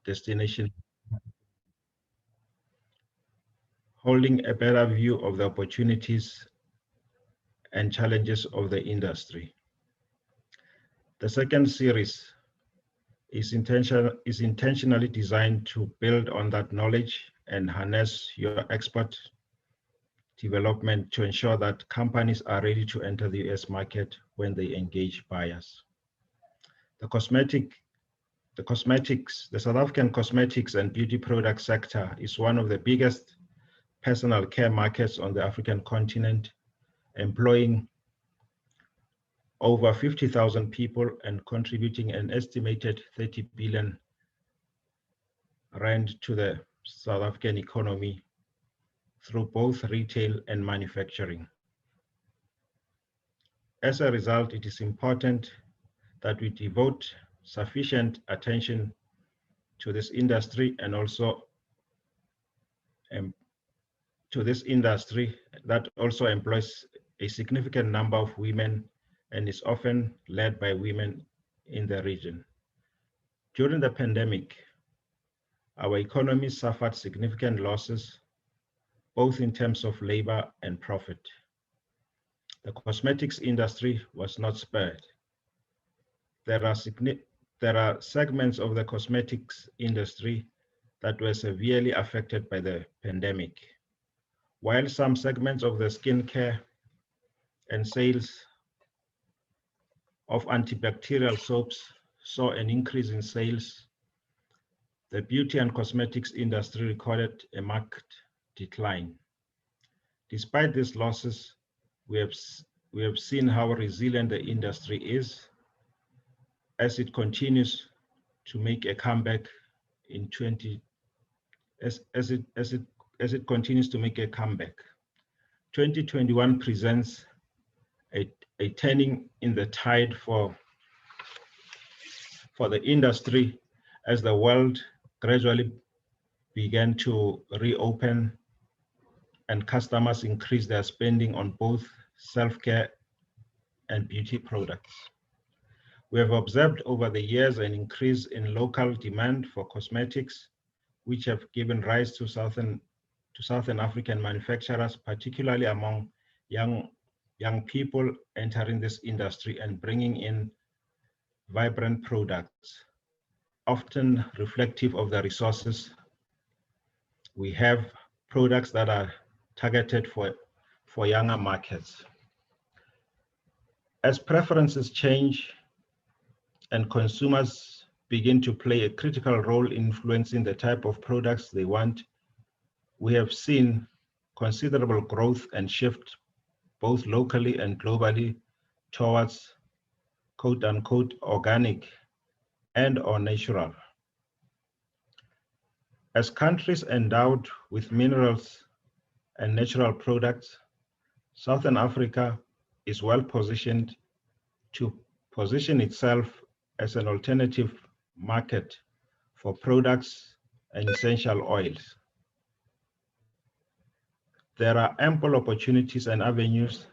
destination, holding a better view of the opportunities and challenges of the industry. The second series is intentionally designed to build on that knowledge and harness your expert development to ensure that companies are ready to enter the US market when they engage buyers. The South African cosmetics and beauty product sector is one of the biggest personal care markets on the African continent, employing over 50,000 people and contributing an estimated 30 billion rand to the South African economy through both retail and manufacturing. As a result, it is important that we devote sufficient attention to this industry and also to this industry that also employs a significant number of women and is often led by women in the region. During the pandemic, our economy suffered significant losses, both in terms of labor and profit. The cosmetics industry was not spared. There are segments of the cosmetics industry that were severely affected by the pandemic, while some segments of the skincare and sales of antibacterial soaps saw an increase in sales. The beauty and cosmetics industry recorded a marked decline. Despite these losses, we have seen how resilient the industry is as it continues to make a comeback in 2021 presents a turning in the tide for the industry as the world gradually began to reopen and customers increase their spending on both self-care and beauty products. We have observed over the years an increase in local demand for cosmetics, which have given rise to Southern African manufacturers, particularly among young people entering this industry and bringing in vibrant products, often reflective of the resources. We have products that are targeted for younger markets. As preferences change and consumers begin to play a critical role in influencing the type of products they want, we have seen considerable growth and shift both locally and globally towards quote unquote organic and or natural. As countries endowed with minerals and natural products, Southern Africa is well positioned to position itself as an alternative market for products and essential oils. There are ample opportunities and avenues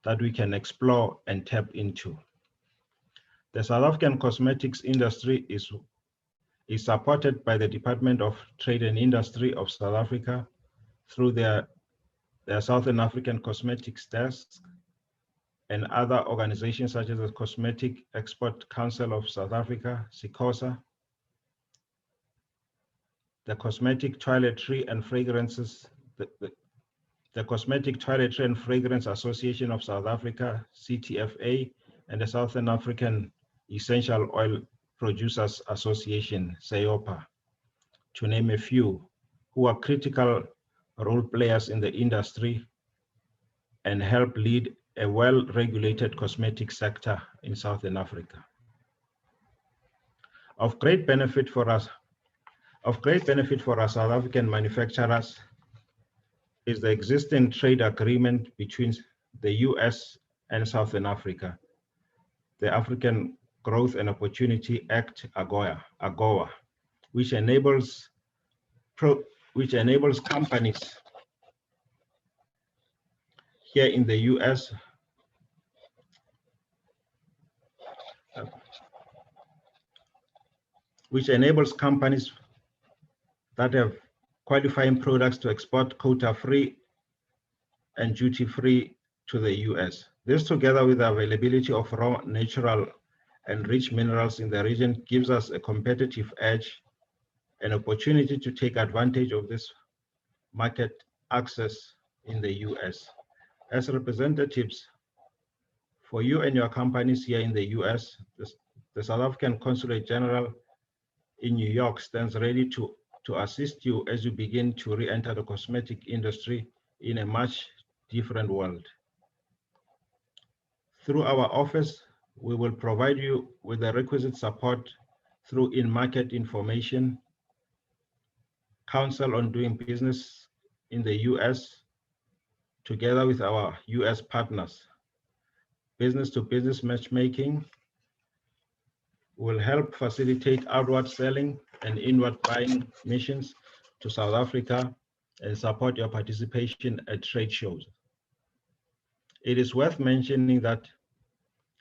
that we can explore and tap into. The South African cosmetics industry is supported by the Department of Trade and Industry of South Africa through their Southern African Cosmetics Desk and other organizations such as the Cosmetic Export Council of South Africa, SICOSA, the Cosmetic Toiletry and Fragrances, the Cosmetic Toiletry and Fragrance Association of South Africa, CTFA, and the Southern African Essential Oil Producers Association, SEOPA, to name a few, who are critical role players in the industry and help lead a well-regulated cosmetic sector in Southern Africa. Of great benefit for us South African manufacturers is the existing trade agreement between the US and Southern Africa, the African Growth and Opportunity Act, AGOA, which enables companies here in the US which enables companies that have qualifying products to export quota-free and duty-free to the US. This, together with the availability of raw, natural, and rich minerals in the region, gives us a competitive edge, an opportunity to take advantage of this market access in the US. As representatives for you and your companies here in the US, the South African Consulate General in New York stands ready to assist you as you begin to re-enter the cosmetic industry in a much different world. Through our office, we will provide you with the requisite support through in-market information, counsel on doing business in the US, together with our US partners. Business-to-business matchmaking will help facilitate outward selling and inward buying missions to South Africa and support your participation at trade shows. It is worth mentioning that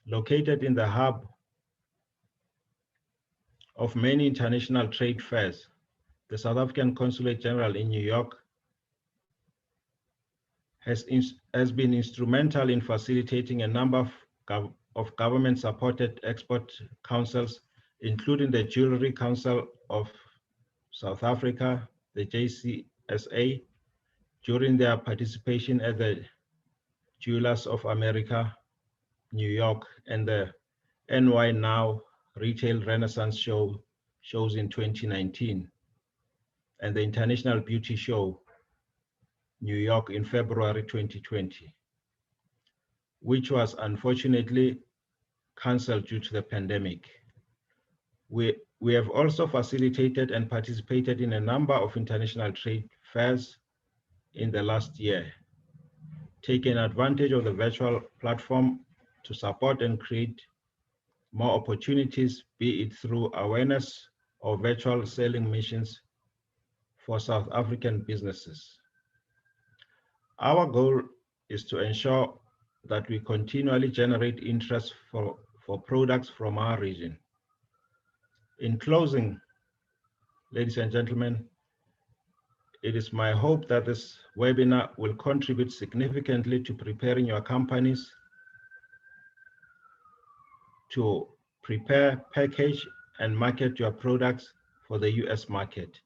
located in the hub of many international trade fairs, the South African Consulate General in New York has been instrumental in facilitating a number of government-supported export councils, including the Jewelry Council of South Africa, the JCSA, during their participation at the Jewelers of America, New York, and the NY Now Retail Renaissance shows in 2019, and the International Beauty Show, New York, in February 2020, which was unfortunately canceled due to the pandemic. We have also facilitated and participated in a number of international trade fairs in the last year, taking advantage of the virtual platform to support and create more opportunities, be it through awareness or virtual selling missions for South African businesses. Our goal is to ensure that we continually generate interest for products from our region. In closing, ladies and gentlemen, it is my hope that this webinar will contribute significantly to preparing your companies to prepare, package, and market your products for the US market.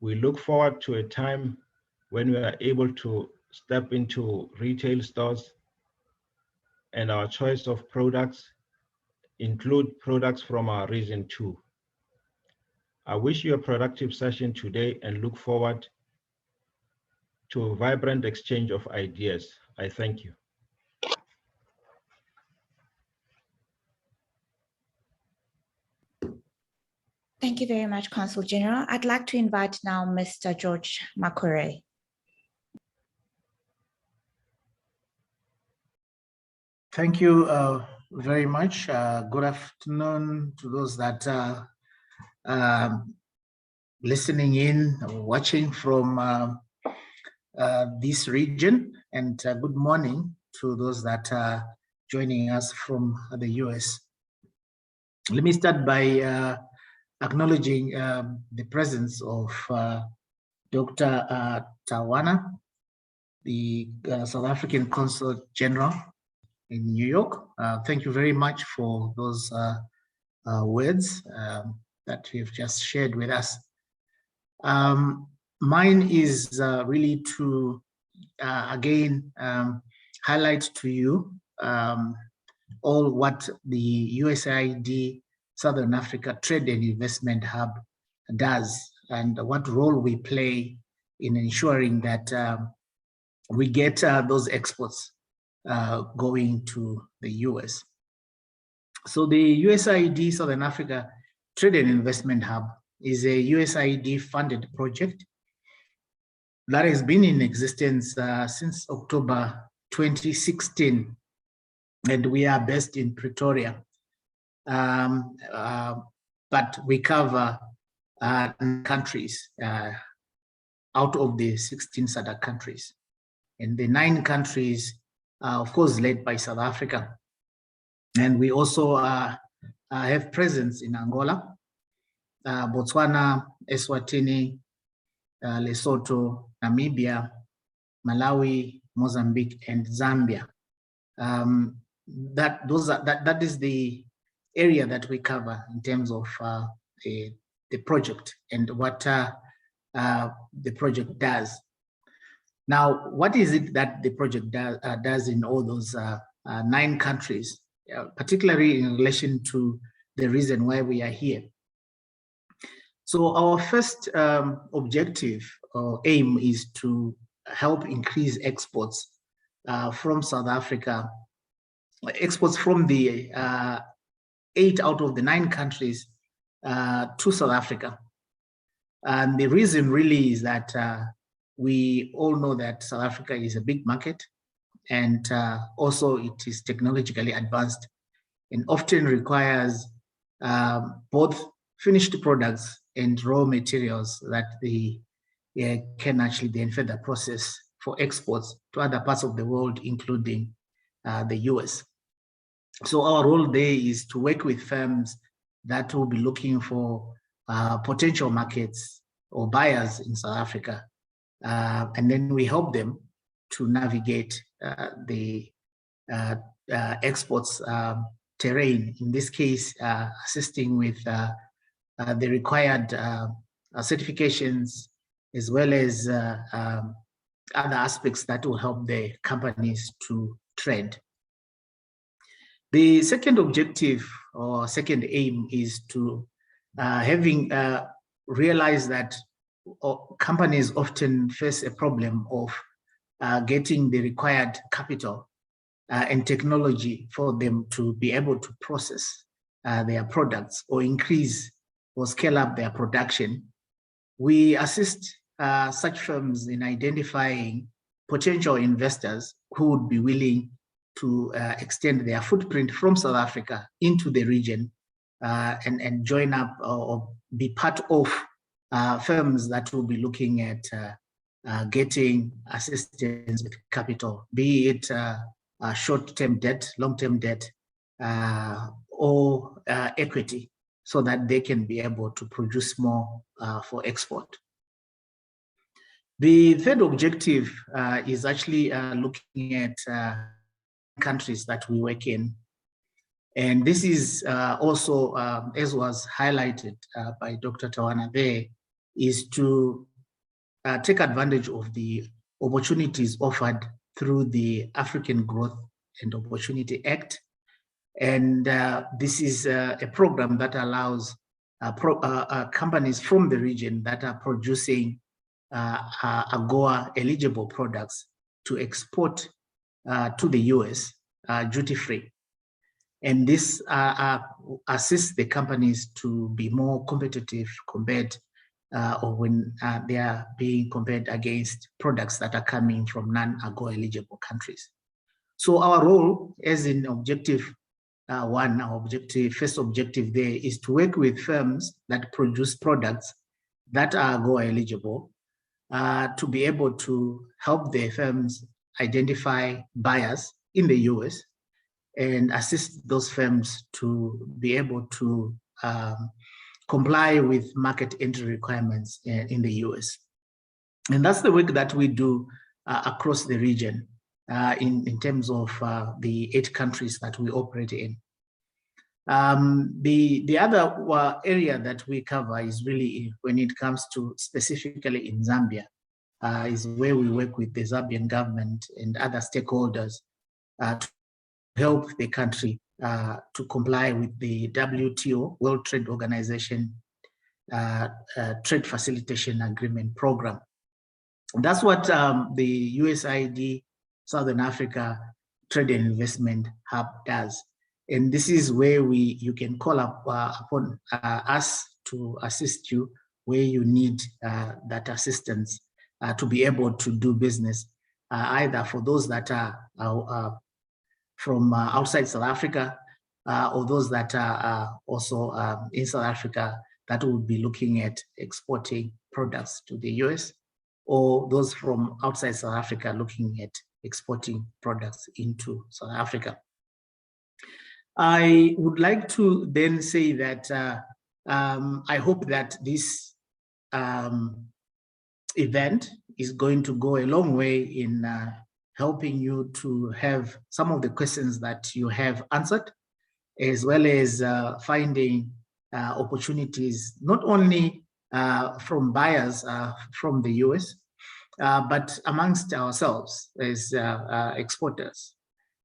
We look forward to a time when we are able to step into retail stores and our choice of products include products from our region too. I wish you a productive session today and look forward to a vibrant exchange of ideas. I thank you. Thank you very much, Consul General. I'd like to invite now Mr. George Makore. Thank you very much. Good afternoon to those that are listening in, watching from this region, and good morning to those that are joining us from the US. Let me start by acknowledging the presence of Dr. Tawana, the South African Consul General in New York. Thank you very much for those words that you've just shared with us. Mine is really to again highlight to you all what the USAID Southern Africa Trade and Investment Hub does and what role we play in ensuring that we get those exports going to the US. So the USAID Southern Africa Trade and Investment Hub is a USAID funded project that has been in existence since October 2016, and we are based in Pretoria. But we cover countries out of the 16 SADC countries, and the 9 countries of course led by South Africa, and we also have presence in Angola, Botswana, Eswatini, Lesotho, Namibia, Malawi, Mozambique, and Zambia. That is the area that we cover in terms of the project and what the project does. Now, what is it that the project does in all those 9 countries, particularly in relation to the reason why we are here? So our first objective or aim is to help increase exports from South Africa, exports from the 8 out of the 9 countries to South Africa. And the reason really is that we all know that South Africa is a big market, and also it is technologically advanced and often requires both finished products and raw materials that they can actually then further process for exports to other parts of the world, including the US. So our role there is to work with firms that will be looking for potential markets or buyers in South Africa. And then we help them to navigate the exports terrain, in this case, assisting with the required certifications, as well as other aspects that will help the companies to trade. The second objective or second aim is to having realized that companies often face a problem of getting the required capital and technology for them to be able to process their products or increase or scale up their production. We assist such firms in identifying potential investors who would be willing to extend their footprint from South Africa into the region and join up or be part of firms that will be looking at getting assistance with capital, be it short-term debt, long-term debt, or equity, so that they can be able to produce more for export. The third objective is actually looking at countries that we work in. And this is also, as was highlighted by Dr. Tawana there, is to take advantage of the opportunities offered through the African Growth and Opportunity Act. And this is a program that allows companies from the region that are producing AGOA eligible products to export to the US duty-free. And this assists the companies to be more competitive compared or when they are being compared against products that are coming from non-AGOA eligible countries. So our role, as in objective one, our first objective there is to work with firms that produce products that are AGOA eligible to be able to help the firms identify buyers in the US and assist those firms to be able to comply with market entry requirements in the US. And that's the work that we do across the region in terms of the 8 countries that we operate in. The other area that we cover is really when it comes to specifically in Zambia, is where we work with the Zambian government and other stakeholders to help the country to comply with the WTO, World Trade Organization, Trade Facilitation Agreement Program. And that's what the USAID Southern Africa Trade and Investment Hub does. And this is where you can call upon us to assist you where you need that assistance to be able to do business, either for those that are from outside South Africa or those that are also in South Africa that will be looking at exporting products to the US, or those from outside South Africa looking at exporting products into South Africa. I would like to then say that I hope that this event is going to go a long way in helping you to have some of the questions that you have answered, as well as finding opportunities, not only from buyers from the US, but amongst ourselves as exporters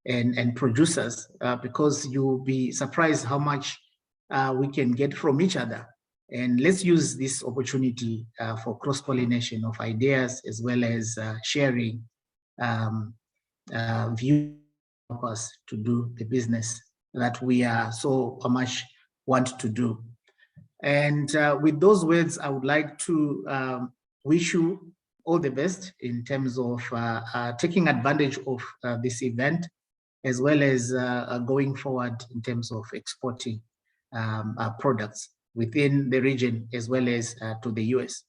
and producers, because you'll be surprised how much we can get from each other. And let's use this opportunity for cross-pollination of ideas, as well as sharing views of us to do the business that we are so much want to do. And with those words, I would like to wish you all the best in terms of taking advantage of this event, as well as going forward in terms of exporting products within the region, as well as to the US.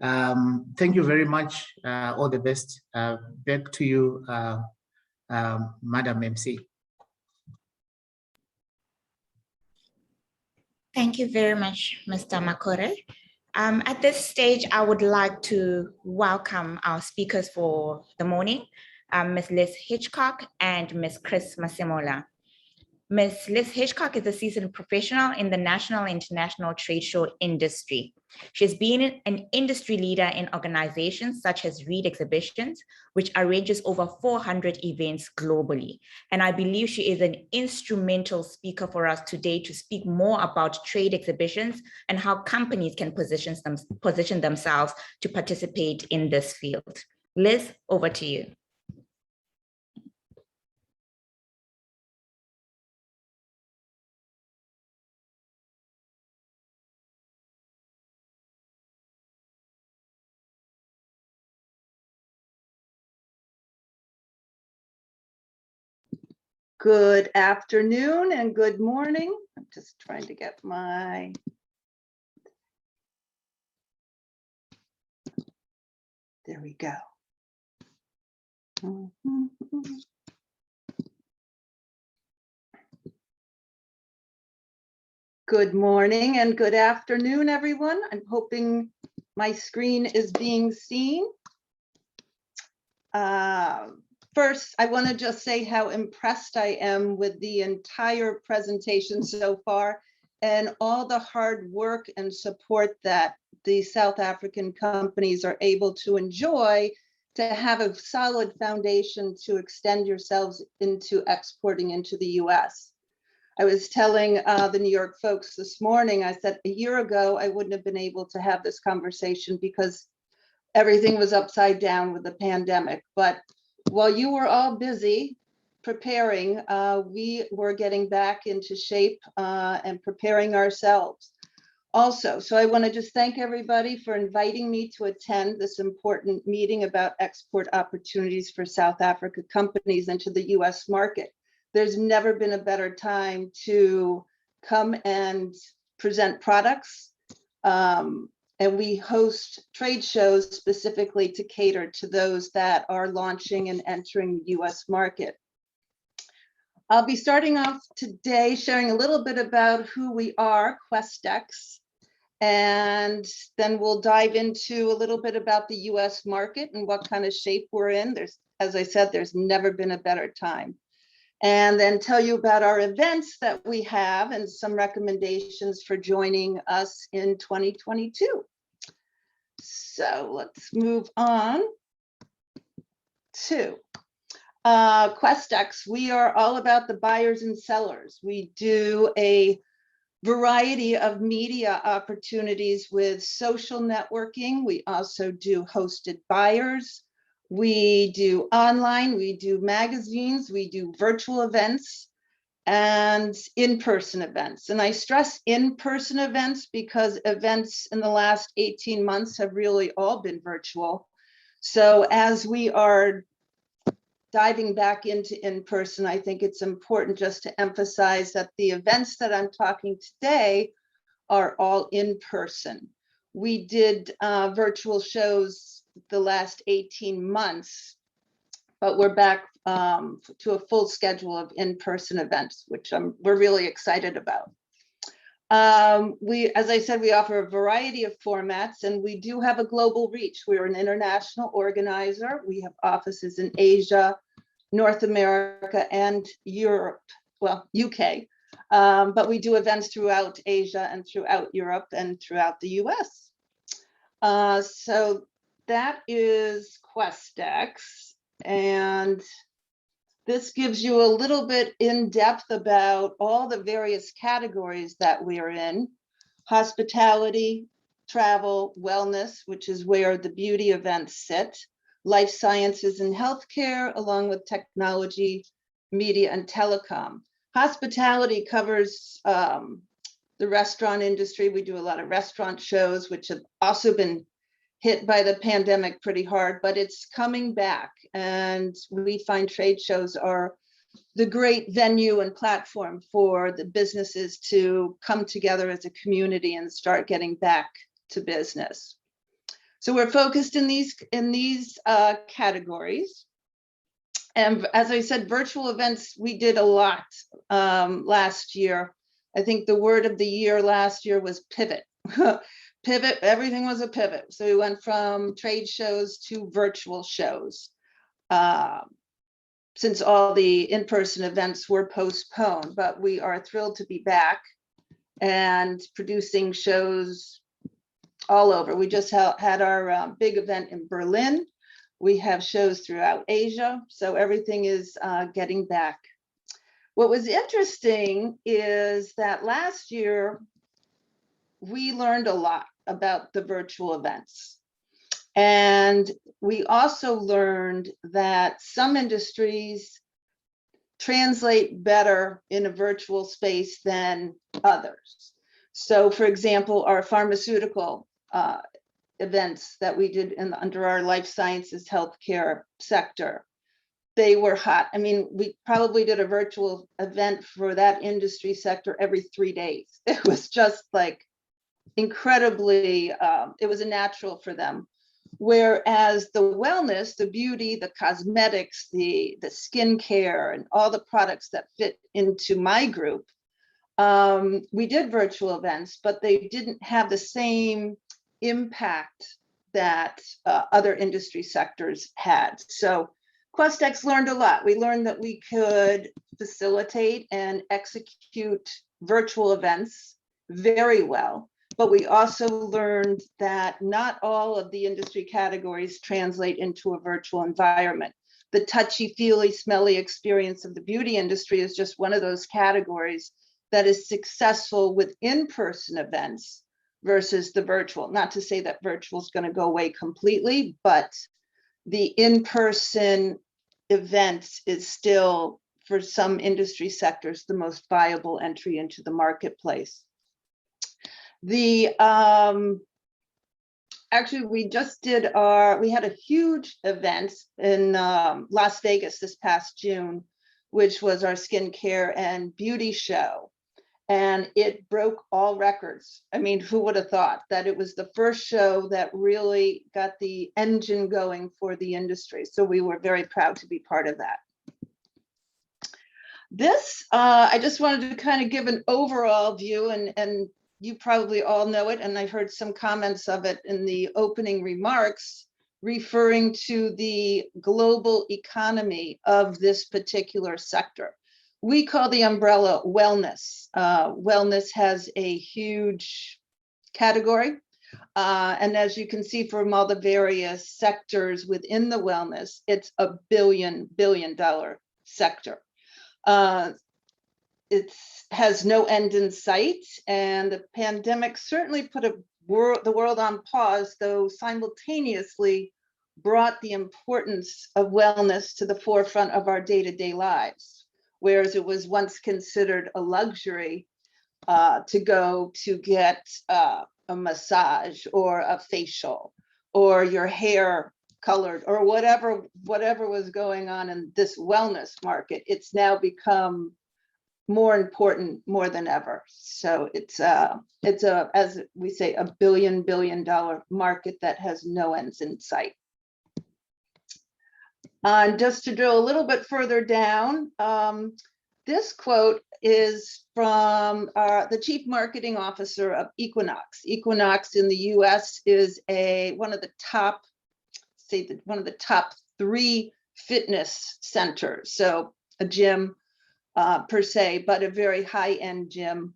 Thank you very much. All the best. Back to you, Madam MC. Thank you very much, Mr. Makore. At this stage, I would like to welcome our speakers for the morning, Ms. Liz Hitchcock and Ms. Chris Masimola. Ms. Liz Hitchcock is a seasoned professional in the national and international trade show industry. She's been an industry leader in organizations such as Reed Exhibitions, which arranges over 400 events globally. And I believe she is an instrumental speaker for us today to speak more about trade exhibitions and how companies can position themselves to participate in this field. Liz, over to you. Good afternoon and good morning. I'm just trying to get my, there we go. Good morning and good afternoon, everyone. I'm hoping my screen is being seen. First, I want to just say how impressed I am with the entire presentation so far and all the hard work and support that the South African companies are able to enjoy to have a solid foundation to extend yourselves into exporting into the US. I was telling the New York folks this morning, I said a year ago, I wouldn't have been able to have this conversation because everything was upside down with the pandemic. But while you were all busy preparing, we were getting back into shape and preparing ourselves. Also, so I want to just thank everybody for inviting me to attend this important meeting about export opportunities for South Africa companies into the US market. There's never been a better time to come and present products. And we host trade shows specifically to cater to those that are launching and entering the US market. I'll be starting off today sharing a little bit about who we are, Questex, and then we'll dive into a little bit about the US market and what kind of shape we're in. There's, as I said, there's never been a better time. And then tell you about our events that we have and some recommendations for joining us in 2022. So let's move on to Questex. We are all about the buyers and sellers. We do a variety of media opportunities with social networking. We also do hosted buyers. We do online, we do magazines, we do virtual events and in-person events. And I stress in-person events because events in the last 18 months have really all been virtual. So as we are diving back into in-person, I think it's important just to emphasize that the events that I'm talking today are all in person. We did virtual shows the last 18 months, but we're back to a full schedule of in-person events, which we're really excited about. As I said, we offer a variety of formats, and we do have a global reach. We're an international organizer. We have offices in Asia, North America, and Europe, well, UK. But we do events throughout Asia and throughout Europe and throughout the US. So that is Questex. And this gives you a little bit in depth about all the various categories that we are in: hospitality, travel, wellness, which is where the beauty events sit, life sciences and healthcare, along with technology, media, and telecom. Hospitality covers the restaurant industry. We do a lot of restaurant shows, which have also been hit by the pandemic pretty hard, but it's coming back. And we find trade shows are the great venue and platform for the businesses to come together as a community and start getting back to business. So we're focused in these categories. And as I said, virtual events, we did a lot last year. I think the word of the year last year was pivot. Pivot, everything was a pivot. So we went from trade shows to virtual shows. Since all the in-person events were postponed, but we are thrilled to be back and producing shows all over. We just had our big event in Berlin. We have shows throughout Asia, so everything is getting back. What was interesting is that last year, we learned a lot about the virtual events. And we also learned that some industries translate better in a virtual space than others. So for example, our pharmaceutical events that we did under our life sciences healthcare sector, they were hot. I mean, we probably did a virtual event for that industry sector every 3 days. It was just like incredibly, it was a natural for them. Whereas the wellness, the beauty, the cosmetics, the skincare, and all the products that fit into my group, we did virtual events, but they didn't have the same impact that other industry sectors had. So Questex learned a lot. We learned that we could facilitate and execute virtual events very well. But we also learned that not all of the industry categories translate into a virtual environment. The touchy-feely, smelly experience of the beauty industry is just one of those categories that is successful with in-person events versus the virtual. Not to say that virtual is going to go away completely, but the in-person event is still, for some industry sectors, the most viable entry into the marketplace. Actually, we just did we had a huge event in Las Vegas this past June, which was our skincare and beauty show. And it broke all records. I mean, who would have thought that it was the first show that really got the engine going for the industry? So we were very proud to be part of that. This, I just wanted to kind of give an overall view, and you probably all know it, and I heard some comments of it in the opening remarks, referring to the global economy of this particular sector. We call the umbrella wellness. Wellness has a huge category. And as you can see from all the various sectors within the wellness, it's a billion dollar sector. It has no end in sight, and the pandemic certainly put the world on pause, though simultaneously brought the importance of wellness to the forefront of our day-to-day lives. Whereas it was once considered a luxury to go to get a massage or a facial or your hair colored or whatever was going on in this wellness market, it's now become more important more than ever. So it's as we say, a billion dollar market that has no ends in sight. Just to drill a little bit further down, This quote is from the chief marketing officer of Equinox. Equinox in the US is one of the top 3 fitness centers. So a gym per se, but a very high-end gym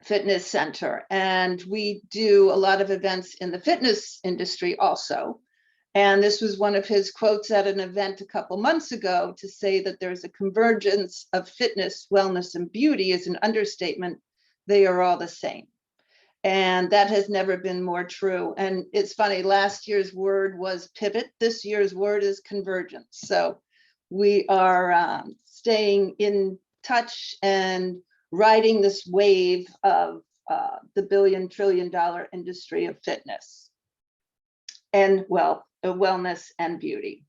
fitness center. And we do a lot of events in the fitness industry also. And this was one of his quotes at an event a couple months ago, to say that there's a convergence of fitness, wellness, and beauty is an understatement. They are all the same. And that has never been more true. And it's funny, last year's word was pivot. This year's word is convergence. So we are staying in touch and riding this wave of the billion-trillion-dollar industry of fitness and wellness and beauty.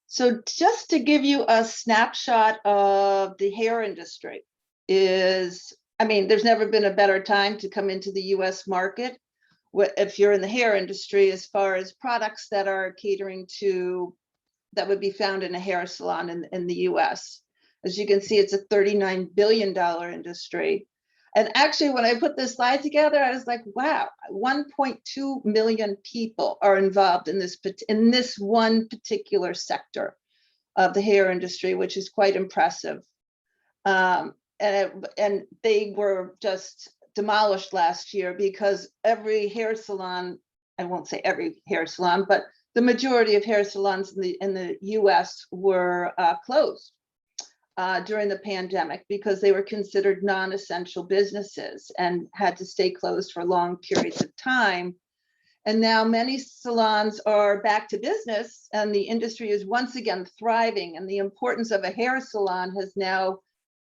So just to give you a snapshot of the hair industry there's never been a better time to come into the US market if you're in the hair industry, as far as products that are catering to, that would be found in a hair salon in the US. As you can see, it's a $39 billion industry. And actually, when I put this slide together, I was like, wow, 1.2 million people are involved in this one particular sector of the hair industry, which is quite impressive. And they were just demolished last year because every hair salon, I won't say every hair salon, but the majority of hair salons in the US were closed during the pandemic because they were considered non-essential businesses and had to stay closed for long periods of time. And now many salons are back to business and the industry is once again thriving, and the importance of a hair salon has now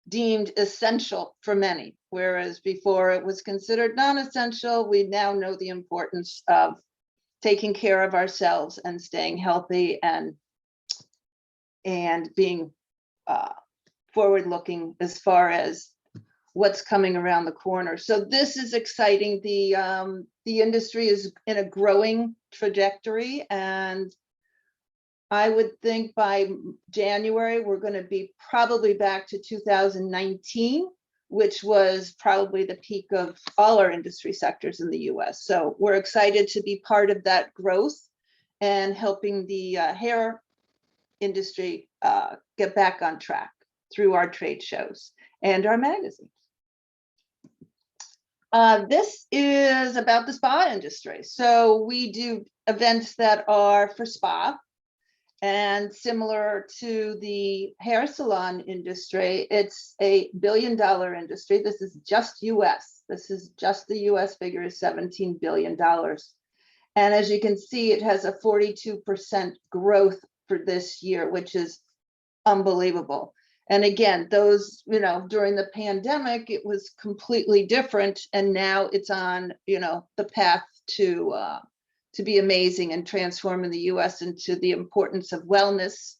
deemed essential for many, whereas before it was considered non-essential. We now know the importance of taking care of ourselves and staying healthy and being forward-looking as far as what's coming around the corner. So this is exciting. The industry is in a growing trajectory, and I would think by January, we're going to be probably back to 2019, which was probably the peak of all our industry sectors in the US. So we're excited to be part of that growth and helping the hair industry get back on track through our trade shows and our magazines. This is about the spa industry. So we do events that are for spa, and similar to the hair salon industry, it's a $1 billion industry. This is just US. This is just the US figure is $17 billion. And as you can see, it has a 42% growth for this year, which is unbelievable. And again, those, during the pandemic, it was completely different. And now it's on, the path to be amazing and transforming the US into the importance of wellness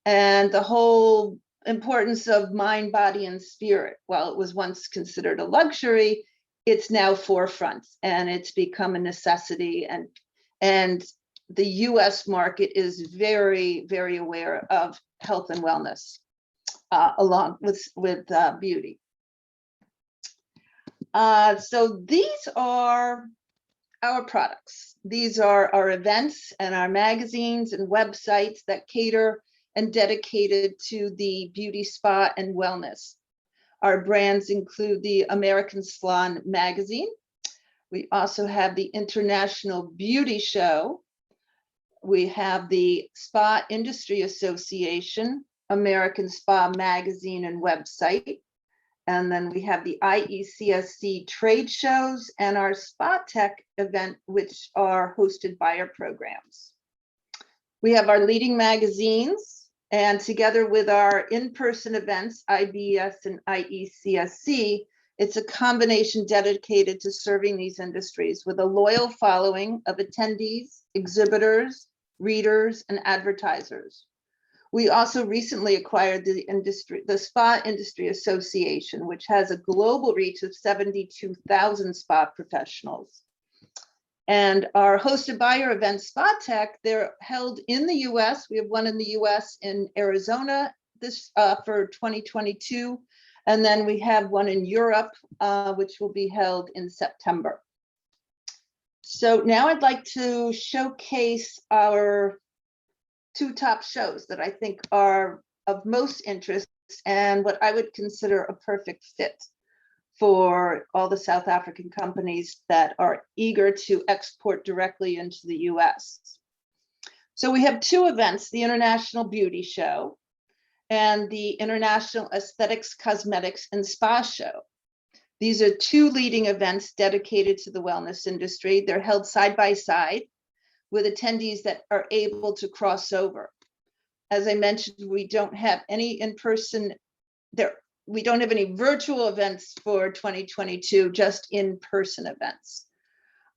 and the whole importance of mind, body, and spirit. While it was once considered a luxury, it's now forefront and it's become a necessity. And the US market is very, very aware of health and wellness along with beauty. So these are our products. These are our events and our magazines and websites that cater and dedicated to the beauty, spa, and wellness. Our brands include the American Salon Magazine. We also have the International Beauty Show. We have the Spa Industry Association, American Spa Magazine and website. And then we have the IECSC trade shows and our Spa Tech event, which are hosted by our programs. We have our leading magazines, and together with our in-person events, IBS and IECSC, it's a combination dedicated to serving these industries with a loyal following of attendees, exhibitors, readers, and advertisers. We also recently acquired the Spa Industry Association, which has a global reach of 72,000 spa professionals. And are hosted by our event Spa Tech. They're held in the US. We have one in the US in Arizona this for 2022. And then we have one in Europe, which will be held in September. So now I'd like to showcase our 2 top shows that I think are of most interest and what I would consider a perfect fit for all the South African companies that are eager to export directly into the US. So we have 2 events, the International Beauty Show and the International Aesthetics, Cosmetics, and Spa Show. These are 2 leading events dedicated to the wellness industry. They're held side by side with attendees that are able to cross over. As I mentioned, we don't have any in-person there. We don't have any virtual events for 2022, just in-person events.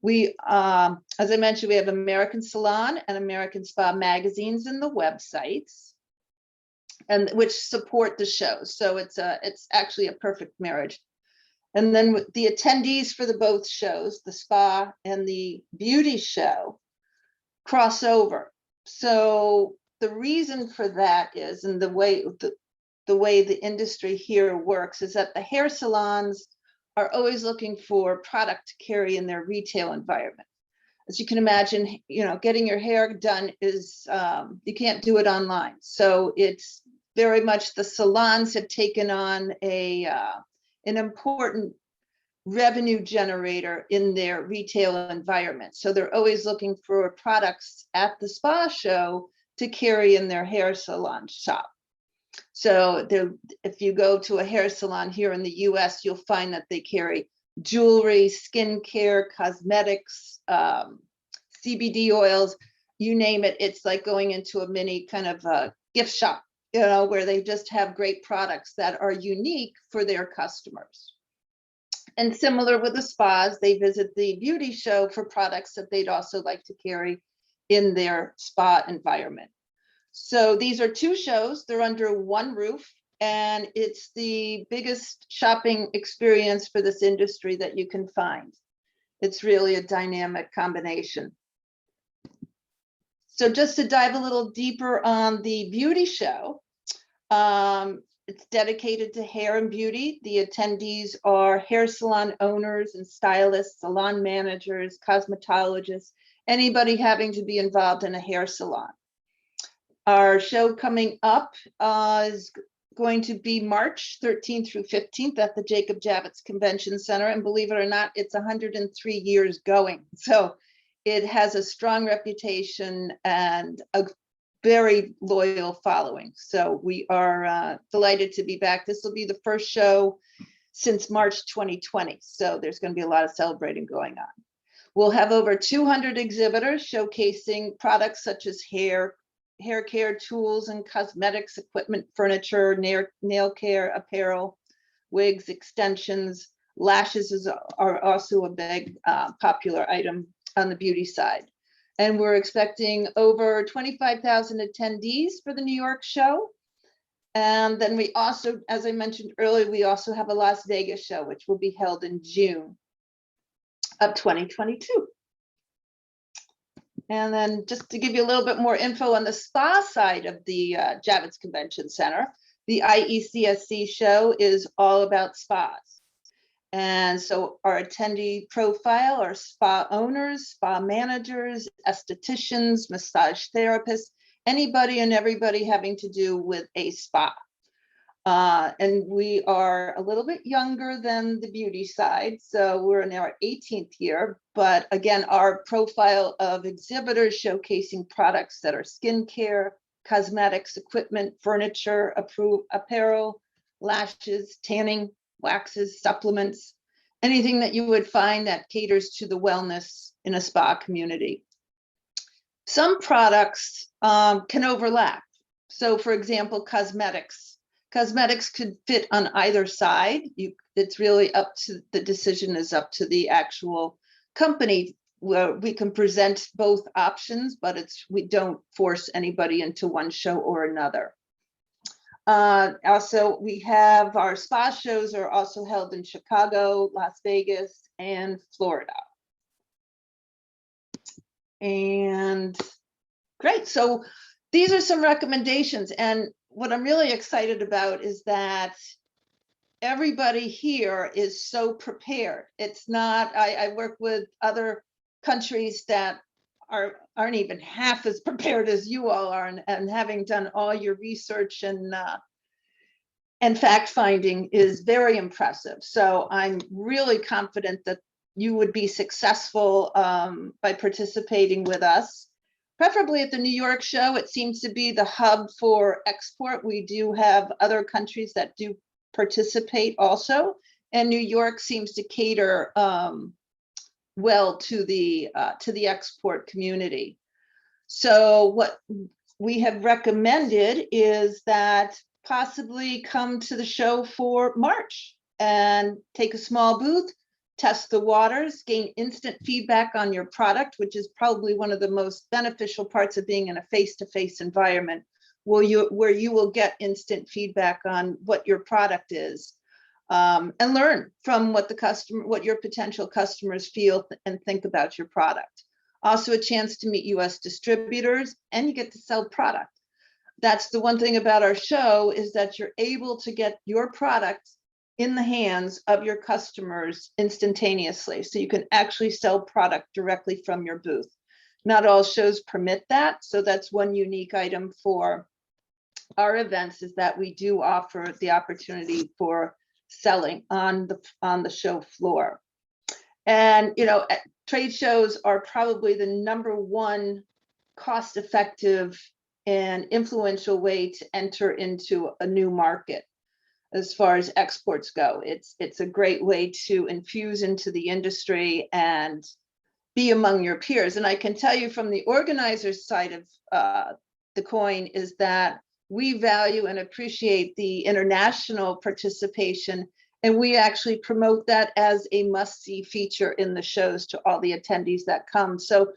We, as I mentioned, we have American Salon and American Spa magazines in the websites, and which support the show. So it's actually a perfect marriage. And then with the attendees for the both shows, the spa and the beauty show, cross over. So the reason for that is, and the way the industry here works is that the hair salons are always looking for product to carry in their retail environment. As you can imagine, getting your hair done is, you can't do it online. So it's very much the salons have taken on an important revenue generator in their retail environment. So they're always looking for products at the spa show to carry in their hair salon shop. So if you go to a hair salon here in the US, you'll find that they carry jewelry, skincare, cosmetics, CBD oils, you name it. It's like going into a mini kind of a gift shop, where they just have great products that are unique for their customers. And similar with the spas, they visit the beauty show for products that they'd also like to carry in their spa environment. So these are 2 shows, they're under one roof, and it's the biggest shopping experience for this industry that you can find. It's really a dynamic combination. So just to dive a little deeper on the beauty show, it's dedicated to hair and beauty. The attendees are hair salon owners and stylists, salon managers, cosmetologists, anybody having to be involved in a hair salon. Our show coming up is going to be March 13th through 15th at the Jacob Javits Convention Center. And believe it or not, it's 103 years going. So it has a strong reputation and a very loyal following. So we are delighted to be back. This will be the first show since March 2020. So there's going to be a lot of celebrating going on. We'll have over 200 exhibitors showcasing products such as hair care tools and cosmetics, equipment, furniture, nail care, apparel, wigs, extensions. Lashes are also a big popular item on the beauty side. And we're expecting over 25,000 attendees for the New York show. And then we also, as I mentioned earlier, we also have a Las Vegas show, which will be held in June of 2022. And then just to give you a little bit more info on the spa side of the Javits Convention Center, the IECSC show is all about spas. And so our attendee profile are spa owners, spa managers, estheticians, massage therapists, anybody and everybody having to do with a spa. And we are a little bit younger than the beauty side. So we're in our 18th year. But again, our profile of exhibitors showcasing products that are skincare, cosmetics, equipment, furniture, apparel, lashes, tanning, waxes, supplements, anything that you would find that caters to the wellness in a spa community. Some products can overlap. So for example, cosmetics. Cosmetics could fit on either side. It's really up to, the decision is up to the actual company, where we can present both options, but we don't force anybody into one show or another. Also, we have our spa shows are also held in Chicago, Las Vegas, and Florida. And great, so these are some recommendations. And what I'm really excited about is that everybody here is so prepared. It's not, I work with other countries that aren't even half as prepared as you all are, and having done all your research and fact finding is very impressive. So I'm really confident that you would be successful by participating with us, preferably at the New York show. It seems to be the hub for export. We do have other countries that do participate also, and New York seems to cater well to the export community. So what we have recommended is that possibly come to the show for March and take a small booth, test the waters, gain instant feedback on your product, which is probably one of the most beneficial parts of being in a face-to-face environment, where you will get instant feedback on what your product is, and learn from what your potential customers feel and think about your product. Also a chance to meet US distributors, and you get to sell product. That's the one thing about our show, is that you're able to get your product in the hands of your customers instantaneously. So you can actually sell product directly from your booth. Not all shows permit that. So that's one unique item for our events, is that we do offer the opportunity for selling on the show floor. And, you know, trade shows are probably the #1 cost-effective and influential way to enter into a new market. As far as exports go, it's a great way to infuse into the industry and be among your peers. And I can tell you from the organizer's side of the coin is that we value and appreciate the international participation, and we actually promote that as a must-see feature in the shows to all the attendees that come. So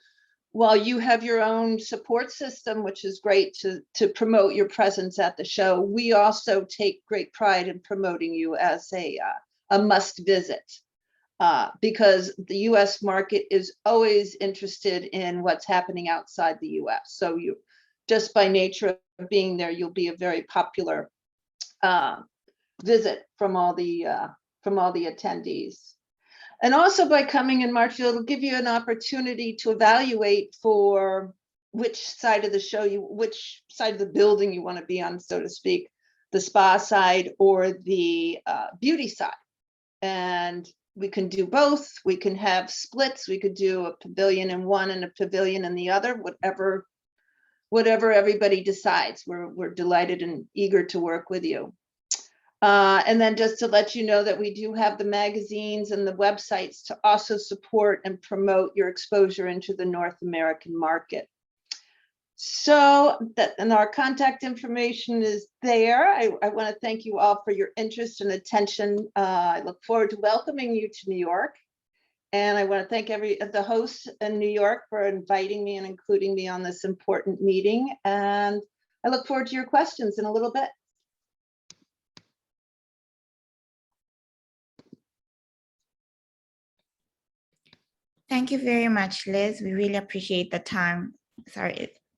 while you have your own support system, which is great to promote your presence at the show, we also take great pride in promoting you as a must visit, because the US market is always interested in what's happening outside the US. So you, just by nature of being there, you'll be a very popular visit from all the attendees. And also by coming in March, it'll give you an opportunity to evaluate for which side of the show which side of the building you want to be on, so to speak, the spa side or the beauty side. And we can do both. We can have splits. We could do a pavilion in one and a pavilion in the other, whatever everybody decides. We're delighted and eager to work with you. And then just to let you know that we do have the magazines and the websites to also support and promote your exposure into the North American market. So and our contact information is there. I want to thank you all for your interest and attention. I look forward to welcoming you to New York. And I want to thank the hosts in New York for inviting me and including me on this important meeting. And I look forward to your questions in a little bit. Thank you very much, Liz. We really appreciate the time.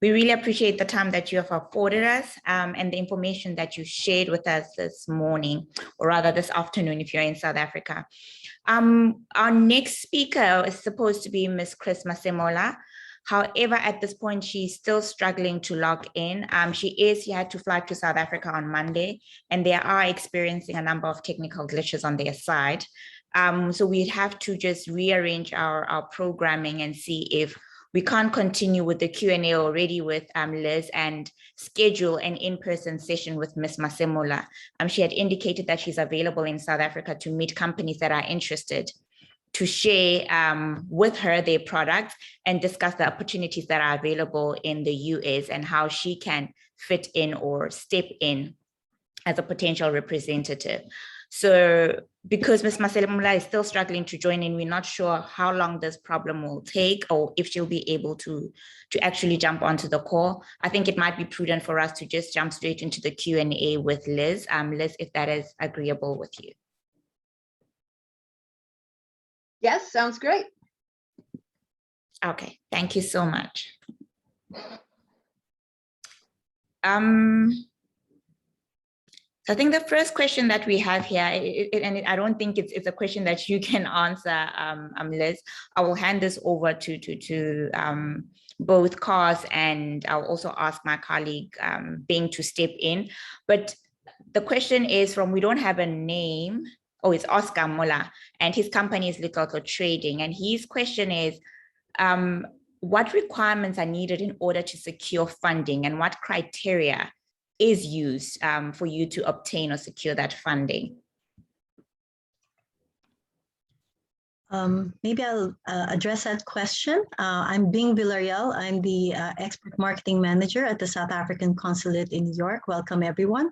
We really appreciate the time that you have afforded us and the information that you shared with us this morning, or rather this afternoon if you're in South Africa. Our next speaker is supposed to be Ms. Chris Masemola. However, at this point, she's still struggling to log in. She had to fly to South Africa on Monday, and they are experiencing a number of technical glitches on their side. So we'd have to just rearrange our programming and see if we can't continue with the Q&A already with Liz and schedule an in-person session with Ms. Masemola. She had indicated that she's available in South Africa to meet companies that are interested to share with her their products and discuss the opportunities that are available in the US and how she can fit in or step in as a potential representative. So because Ms. Masemola is still struggling to join in, we're not sure how long this problem will take or if she'll be able to actually jump onto the call. I think it might be prudent for us to just jump straight into the Q&A with Liz. Liz, if that is agreeable with you. Yes, sounds great. Okay, thank you so much. So I think the first question that we have here, and I don't think it's a question that you can answer, Liz. I will hand this over to both Cos, and I'll also ask my colleague Bing to step in. But the question is from, we don't have a name. Oh, it's Oscar Muller, and his company is Little Trading. And his question is, what requirements are needed in order to secure funding, and what criteria is used for you to obtain or secure that funding? Maybe I'll address that question. I'm Bing Villarreal. I'm the Export Marketing Manager at the South African Consulate in New York. Welcome, everyone.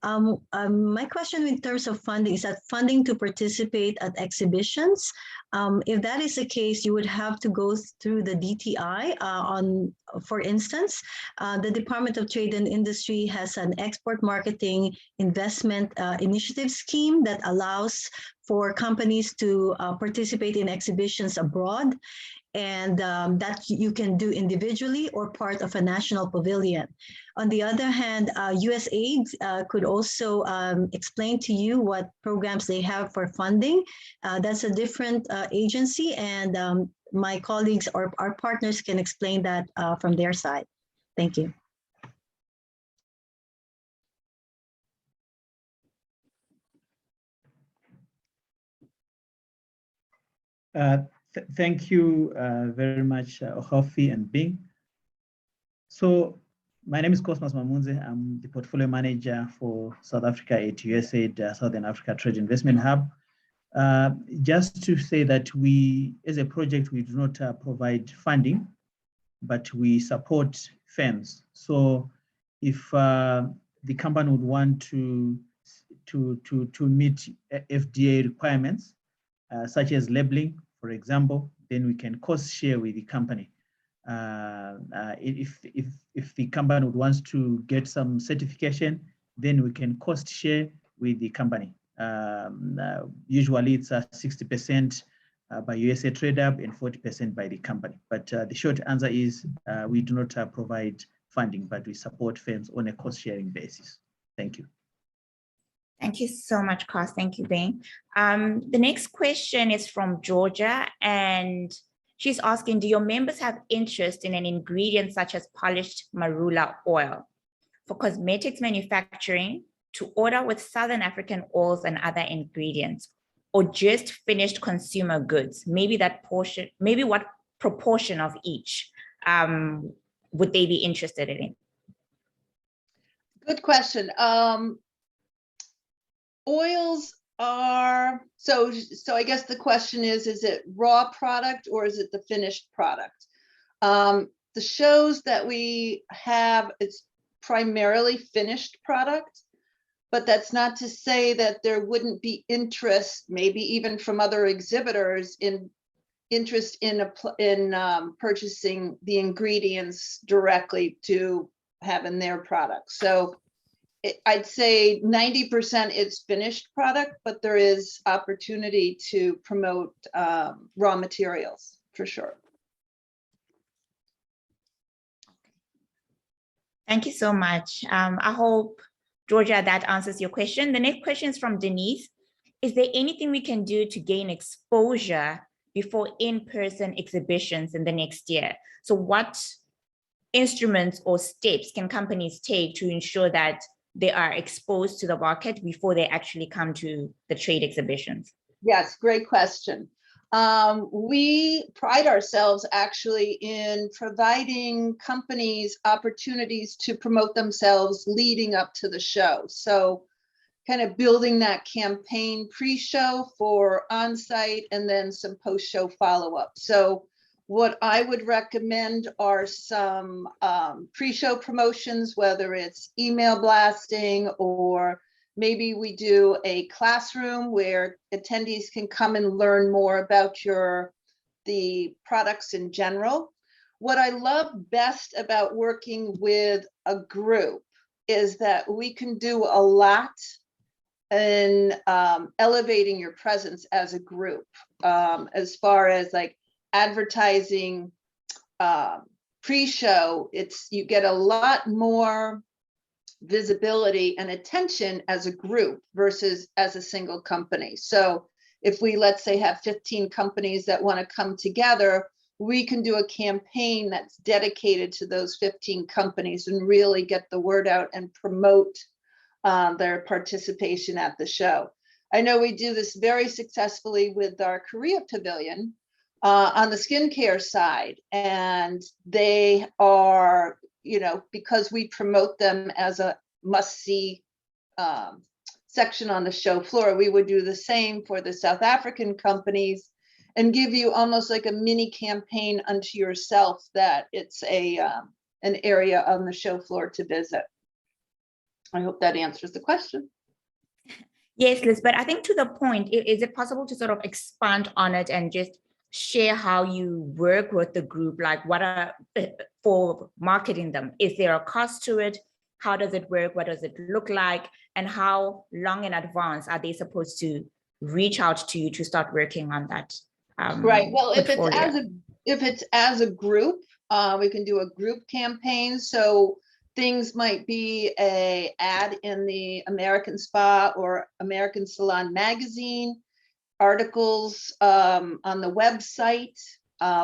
My question in terms of funding is that funding to participate at exhibitions. If that is the case, you would have to go through the DTI. For instance, the Department of Trade and Industry has an export marketing investment initiative scheme that allows for companies to participate in exhibitions abroad, and that you can do individually or part of a national pavilion. On the other hand, USAID could also explain to you what programs they have for funding. That's a different agency, and my colleagues or our partners can explain that from their side. Thank you. Thank you very much, Hofi and Bing. So my name is Cosmas Mamunze. I'm the portfolio manager for South Africa at USAID Southern Africa Trade Investment Hub. Just to say that we, as a project, we do not provide funding, but we support firms. So if the company would want to meet FDA requirements, such as labeling, for example, then we can cost share with the company. If the company wants to get some certification, then we can cost share with the company. Usually it's 60% by USA Trade Hub and 40% by the company. But the short answer is we do not provide funding, but we support firms on a cost sharing basis. Thank you. Thank you so much, Cos. Thank you, Bing. The next question is from Georgia, and she's asking, do your members have interest in an ingredient such as polished marula oil for cosmetics manufacturing, to order with Southern African oils and other ingredients, or just finished consumer goods? Maybe that portion, maybe what proportion of each would they be interested in? Good question. Oils are, so I guess the question is it raw product or is it the finished product? The shows that we have, it's primarily finished product, but that's not to say that there wouldn't be interest, maybe even from other exhibitors, in interest in purchasing the ingredients directly to have in their product. So I'd say 90% is finished product, but there is opportunity to promote raw materials for sure. Thank you so much. I hope, Georgia, that answers your question. The next question is from Denise. Is there anything we can do to gain exposure before in-person exhibitions in the next year? So what instruments or steps can companies take to ensure that they are exposed to the market before they actually come to the trade exhibitions? Yes, great question. We pride ourselves actually in providing companies opportunities to promote themselves leading up to the show. So kind of building that campaign pre-show for on-site and then some post-show follow-up. So what I would recommend are some pre-show promotions, whether it's email blasting, or maybe we do a classroom where attendees can come and learn more about the products in general. What I love best about working with a group is that we can do a lot in elevating your presence as a group, as far as like advertising pre-show. You get a lot more visibility and attention as a group versus as a single company. So if we, let's say, have 15 companies that want to come together, we can do a campaign that's dedicated to those 15 companies and really get the word out and promote their participation at the show. I know we do this very successfully with our Korea Pavilion on the skincare side, and they are, you know, because we promote them as a must-see section on the show floor, we would do the same for the South African companies and give you almost like a mini campaign unto yourself that it's an area on the show floor to visit. I hope that answers the question. Yes, Liz, but I think to the point, is it possible to sort of expand on it and just share how you work with the group? Like what are, for marketing them, is there a cost to it? How does it work? What does it look like? And how long in advance are they supposed to reach out to you to start working on that? Right. Well, if portfolio? it's as a group, we can do a group campaign. So things might be a ad in the American Spa or American Salon magazine, articles on the website.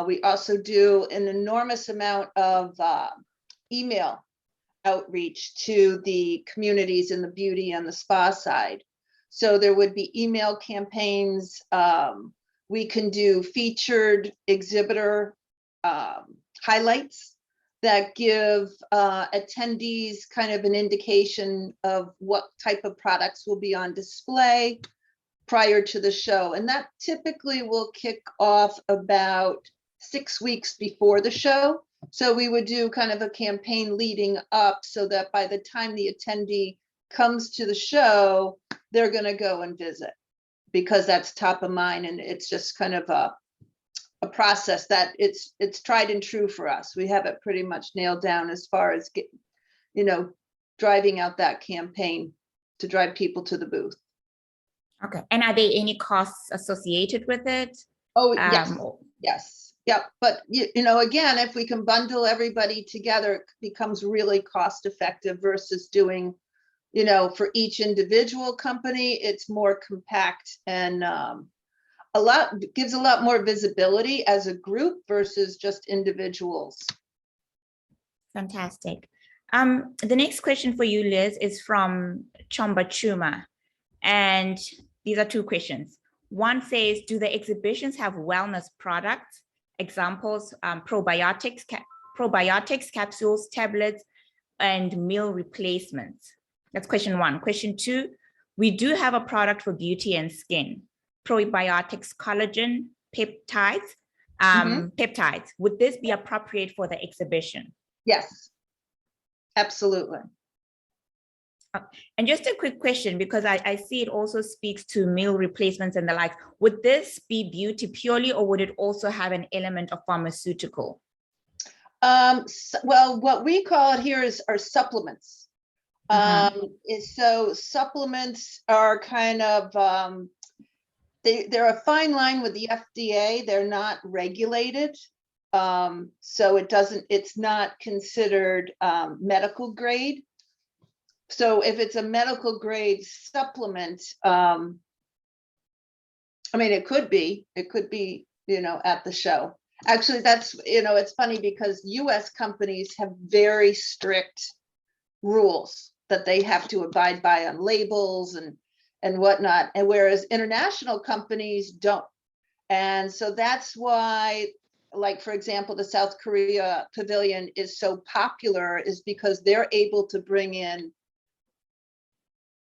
We also do an enormous amount of email outreach to the communities in the beauty and the spa side. So there would be email campaigns. We can do featured exhibitor highlights that give attendees kind of an indication of what type of products will be on display prior to the show. And that typically will kick off about 6 weeks before the show. So we would do kind of a campaign leading up so that by the time the attendee comes to the show, they're going to go and visit, because that's top of mind. And it's just kind of a process that it's tried and true for us. We have it pretty much nailed down as far as driving out that campaign to drive people to the booth. Okay. And are there any costs associated with it? Oh, yes. Yes. Yep. But, again, if we can bundle everybody together, it becomes really cost effective versus doing, for each individual company, it's more compact and gives a lot more visibility as a group versus just individuals. Fantastic. The next question for you, Liz, is from Chomba Chuma. And these are two questions. One says, do the exhibitions have wellness products? Examples, probiotics, capsules, tablets, and meal replacements. That's question one. Question two, we do have a product for beauty and skin. Probiotics, collagen, peptides, peptides. Would this be appropriate for the exhibition? Yes, absolutely. And just a quick question, because I see it also speaks to meal replacements and the like. Would this be beauty purely, or would it also have an element of pharmaceutical? Well, what we call it here are supplements. So supplements are kind of, they're a fine line with the FDA. They're not regulated. So it's not considered medical grade. So if it's a medical grade supplement, it could be, at the show. Actually, that's, it's funny because US companies have very strict rules that they have to abide by on labels and whatnot. And whereas international companies don't. And so that's why, like, for example, the South Korea Pavilion is so popular, is because they're able to bring in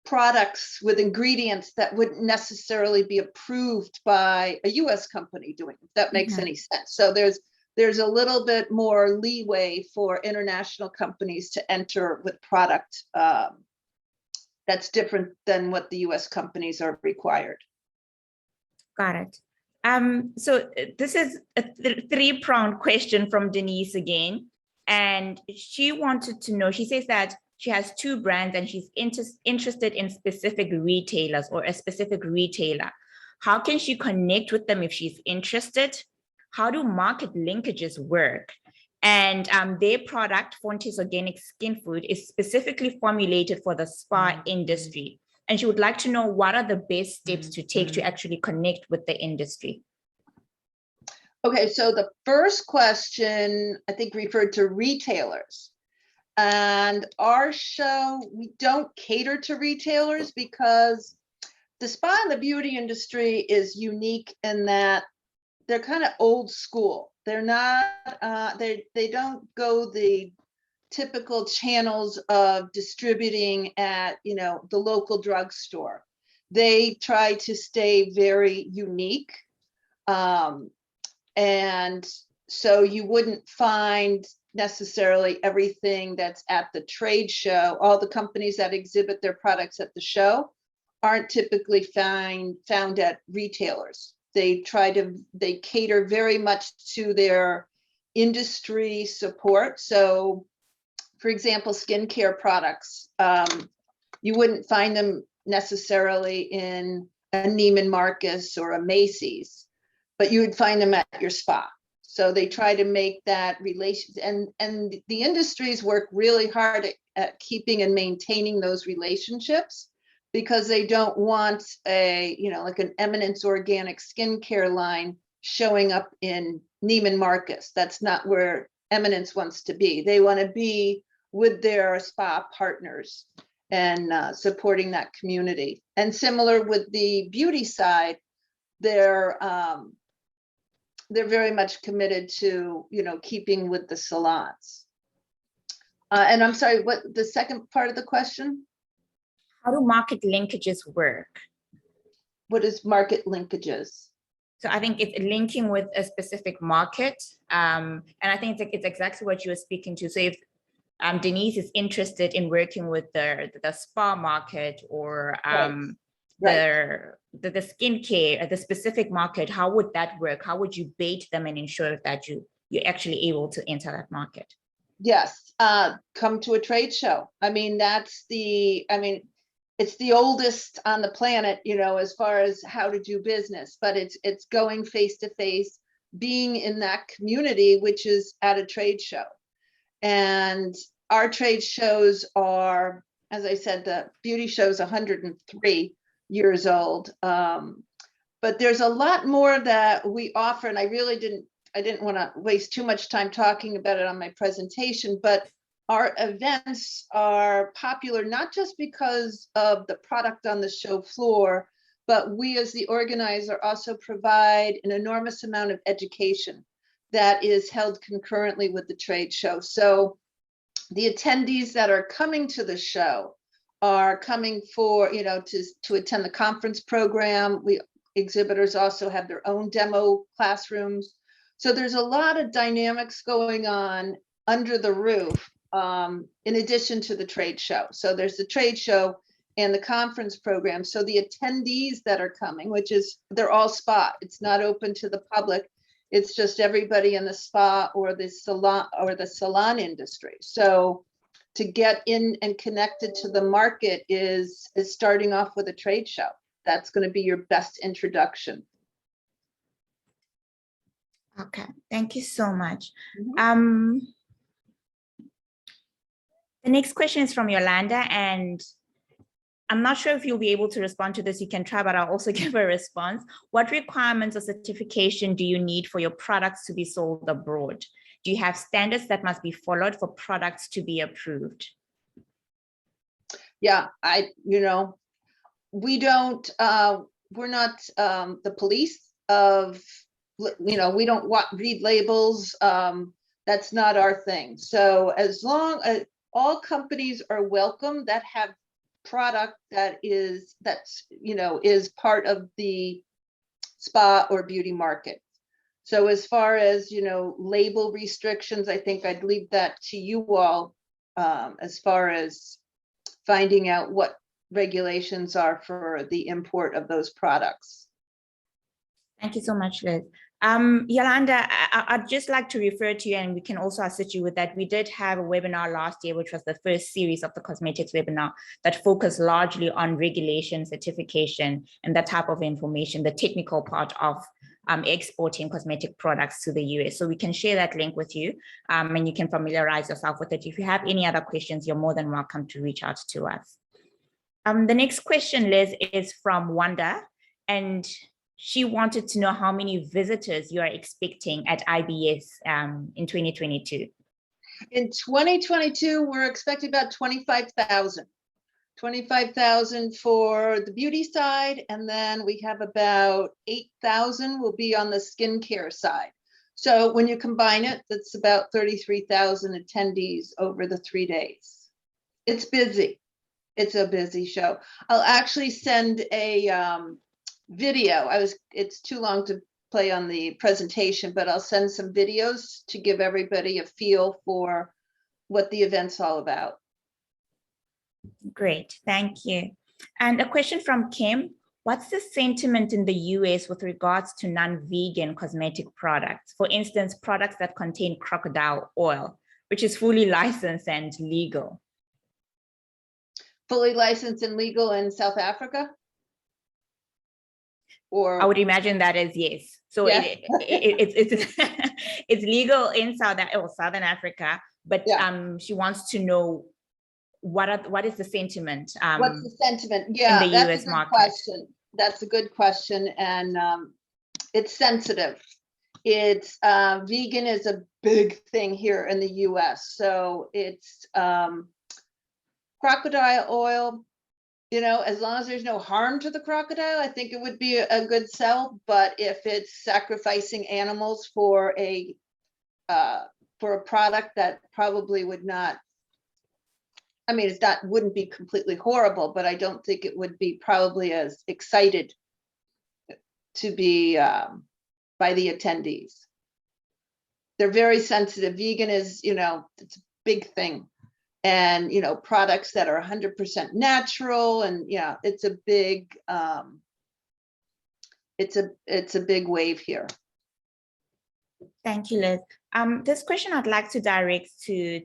products with ingredients that wouldn't necessarily be approved by a US company doing, if that makes any sense. So there's a little bit more leeway for international companies to enter with product that's different than what the US companies are required. Got it. So this is a three-pronged question from Denise again. And she wanted to know, she says that she has two brands and she's interested in specific retailers or a specific retailer. How can she connect with them if she's interested? How do market linkages work? And their product, Fontes Organic Skin Food, is specifically formulated for the spa industry. And she would like to know what are the best steps to take to actually connect with the industry. Okay, so the first question, I think, referred to retailers. And our show, we don't cater to retailers because the spa and the beauty industry is unique in that they're kind of old school. They're not, they don't go the typical channels of distributing at, you know, the local drugstore. They try to stay very unique. And so you wouldn't find necessarily everything that's at the trade show. All the companies that exhibit their products at the show aren't typically found at retailers. They cater very much to their industry support. So for example, skincare products, you wouldn't find them necessarily in a Neiman Marcus or a Macy's, but you would find them at your spa. So they try to make that relation, and the industries work really hard at keeping and maintaining those relationships, because they don't want a, you know, like an Eminence organic skincare line showing up in Neiman Marcus. That's not where Eminence wants to be. They want to be with their spa partners and supporting that community. And similar with the beauty side, they're very much committed to, you know, keeping with the salons. And I'm sorry, what the second part of the question? How do market linkages work? What is market linkages? So I think it's linking with a specific market. And I think it's exactly what you were speaking to. So if Denise is interested in working with the spa market or the skincare, the specific market, how would that work? How would you bait them and ensure that you're actually able to enter that market? Yes, come to a trade show. I mean, it's the oldest on the planet, you know, as far as how to do business, but it's going face to face, being in that community, which is at a trade show. And our trade shows are, as I said, the beauty show is 103 years old. But there's a lot more that we offer, and I didn't want to waste too much time talking about it on my presentation, but our events are popular not just because of the product on the show floor, but we as the organizer also provide an enormous amount of education that is held concurrently with the trade show. So the attendees that are coming to the show are coming for, you know, to attend the conference program. Exhibitors also have their own demo classrooms. So there's a lot of dynamics going on under the roof, in addition to the trade show. So there's the trade show and the conference program. So the attendees that are coming, they're all spa. It's not open to the public. It's just everybody in the spa or the salon industry. So to get in and connected to the market is starting off with a trade show. That's going to be your best introduction. Okay, thank you so much. Mm-hmm. The next question is from Yolanda, and I'm not sure if you'll be able to respond to this. You can try, but I'll also give a response. What requirements or certification do you need for your products to be sold abroad? Do you have standards that must be followed for products to be approved? Yeah, we don't, we're not the police of, we don't read labels. That's not our thing. So as long as all companies are welcome that have product that's part of the spa or beauty market. So as far as, label restrictions, I think I'd leave that to you all, as far as finding out what regulations are for the import of those products. Thank you so much, Liz. Yolanda, I'd just like to refer to you, and we can also assist you with that. We did have a webinar last year, which was the first series of the cosmetics webinar that focused largely on regulation, certification, and that type of information, the technical part of exporting cosmetic products to the US. So we can share that link with you, and you can familiarize yourself with it. If you have any other questions, you're more than welcome to reach out to us. The next question, Liz, is from Wanda, and she wanted to know how many visitors you are expecting at IBS in 2022. In 2022, we're expecting about 25,000. 25,000 for the beauty side, and then we have about 8,000 will be on the skincare side. So when you combine it, that's about 33,000 attendees over the 3 days. It's busy. It's a busy show. I'll actually send a video. It's too long to play on the presentation, but I'll send some videos to give everybody a feel for what the event's all about. Great, thank you. And a question from Kim. What's the sentiment in the US with regards to non-vegan cosmetic products? For instance, products that contain crocodile oil, which is fully licensed and legal. Fully licensed and legal in South Africa? Or I would imagine that is yes. So Yeah. it's it's legal in Southern Africa, but Yeah. she wants to know what is the sentiment what's the sentiment? Yeah, in the that's US a good market? question. That's a good question, and it's sensitive. It's vegan is a big thing here in the US. So it's crocodile oil, you know, as long as there's no harm to the crocodile, I think it would be a good sell. But if it's sacrificing animals for a product that probably would not, I mean, wouldn't be completely horrible, but I don't think it would be probably as excited to be by the attendees. They're very sensitive. Vegan is, you know, it's a big thing. And, you know, products that are 100% natural, and yeah, it's a big, it's a big wave here. Thank you, Liz. This question I'd like to direct to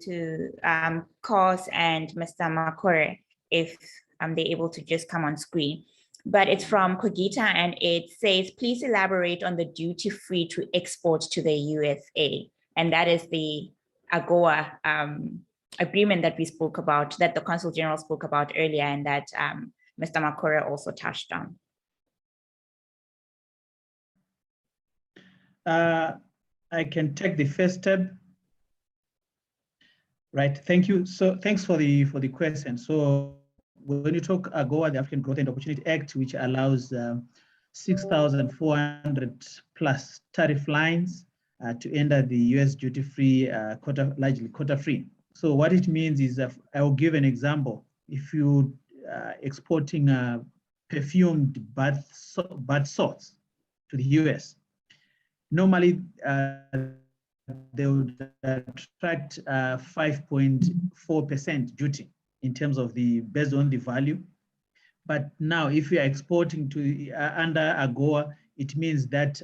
Kos and Mr. Makore, if they're able to just come on screen. But it's from Kogita, and it says, please elaborate on the duty-free to export to the USA. And that is the AGOA agreement that we spoke about, that the Consul General spoke about earlier, and that Mr. Makore also touched on. I can take the first step. Right, thank you. So thanks for the question. So when you talk AGOA, the African Growth and Opportunity Act, which allows 6,400 plus tariff lines to enter the US duty-free, largely quota-free. So what it means is, I will give an example. If you exporting perfumed bath salts to the US, normally they would attract 5.4% duty in terms of based on the value. But now if you are exporting to under AGOA, it means that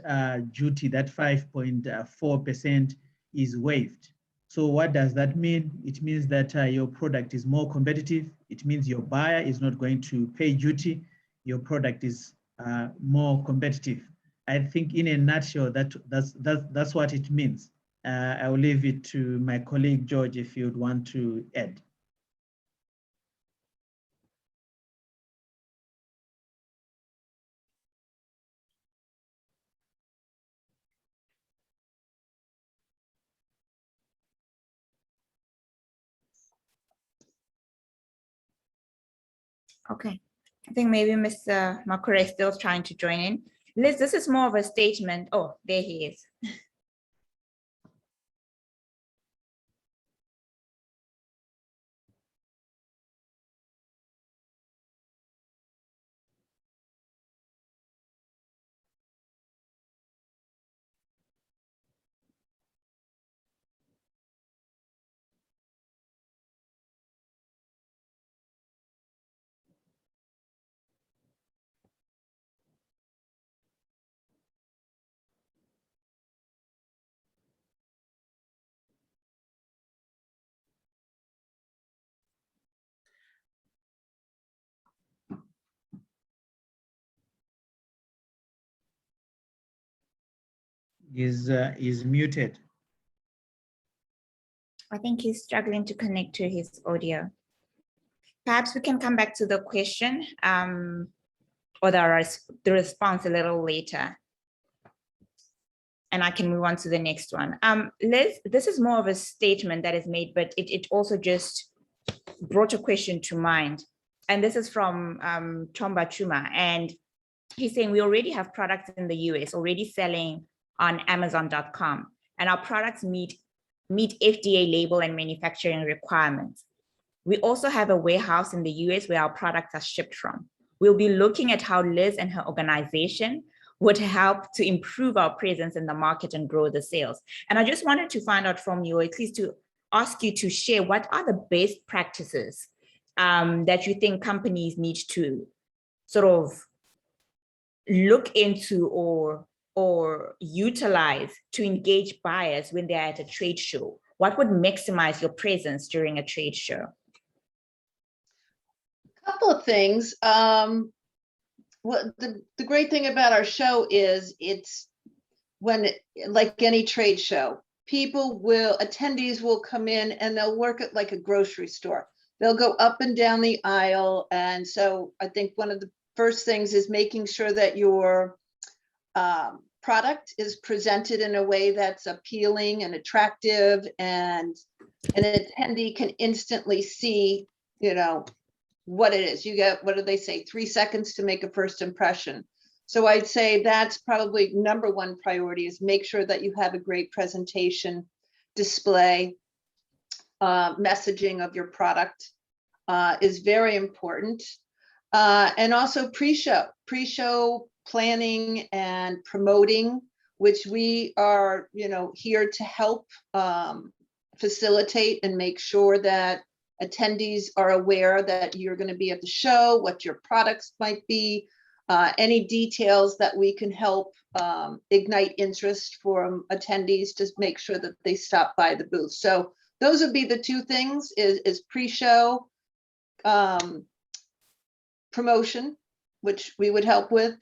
duty, that 5.4% is waived. So what does that mean? It means that your product is more competitive. It means your buyer is not going to pay duty. Your product is more competitive. I think in a nutshell, that's what it means. I will leave it to my colleague, George, if you'd want to add. Okay, I think maybe Mr. Makore is still trying to join in. Liz, this is more of a statement. Oh, there he is. is muted. I think he's struggling to connect to his audio. Perhaps we can come back to the question or the response a little later. And I can move on to the next one. Liz, this is more of a statement that is made, but it also just brought a question to mind. And this is from Chomba Chuma. And he's saying we already have products in the US already selling on Amazon.com. And our products meet FDA label and manufacturing requirements. We also have a warehouse in the US where our products are shipped from. We'll be looking at how Liz and her organization would help to improve our presence in the market and grow the sales. And I just wanted to find out from you, or at least to ask you to share, what are the best practices that you think companies need to sort of look into or utilize to engage buyers when they're at a trade show? What would maximize your presence during a trade show? A couple of things. Well, the great thing about our show is it's like any trade show, attendees will come in and they'll work at like a grocery store. They'll go up and down the aisle. And so I think one of the first things is making sure that your product is presented in a way that's appealing and attractive, and an attendee can instantly see, what it is. You get, what do they say, 3 seconds to make a first impression. So I'd say that's probably number one priority, is make sure that you have a great presentation, display, messaging of your product is very important. And also pre-show planning and promoting, which we are, here to help facilitate and make sure that attendees are aware that you're going to be at the show, what your products might be, any details that we can help ignite interest from attendees to make sure that they stop by the booth. So those would be the two things, is pre-show promotion, which we would help with,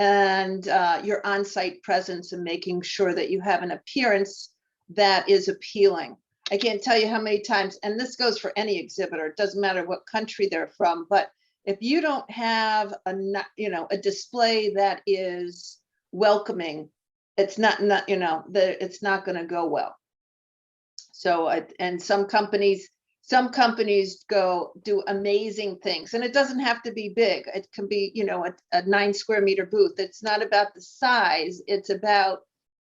and your on-site presence and making sure that you have an appearance that is appealing. I can't tell you how many times, and this goes for any exhibitor, it doesn't matter what country they're from, but if you don't have a display that is welcoming, it's not it's not going to go well. So, and some companies do amazing things, and it doesn't have to be big. It can be, a 9 square meter booth. It's not about the size, it's about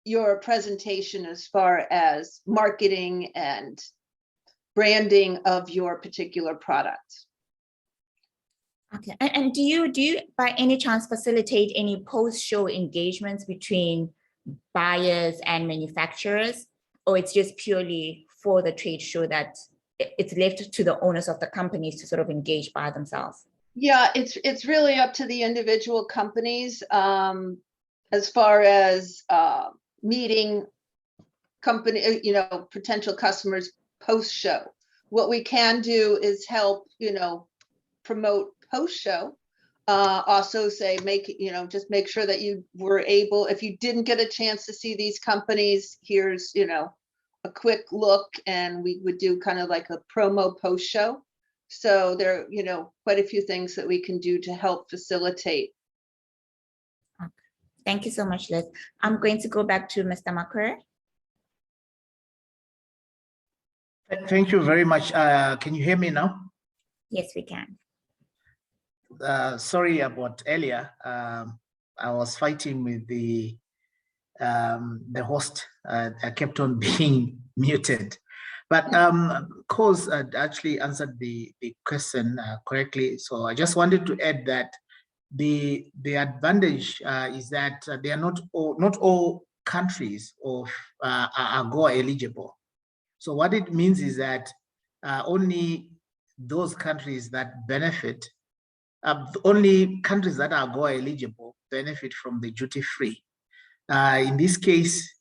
your presentation as far as marketing and branding of your particular product. Okay, and do you by any chance facilitate any post-show engagements between buyers and manufacturers, or it's just purely for the trade show that it's left to the owners of the companies to sort of engage by themselves? Yeah, it's really up to the individual companies as far as meeting potential customers post-show. What we can do is help, promote post-show. Also say, just make sure that you were able, if you didn't get a chance to see these companies, here's, a quick look, and we would do kind of like a promo post-show. So there are, quite a few things that we can do to help facilitate. Okay. Thank you so much, Liz. I'm going to go back to Mr. Makore. Thank you very much. Can you hear me now? Yes, we can. Sorry about earlier. I was fighting with the host. I kept on being muted, but Koz actually answered the question correctly. So I just wanted to add that the advantage is that they are not all countries are AGOA eligible. So what it means is that only those countries that benefit, only countries that are AGOA eligible benefit from the duty-free. In this case,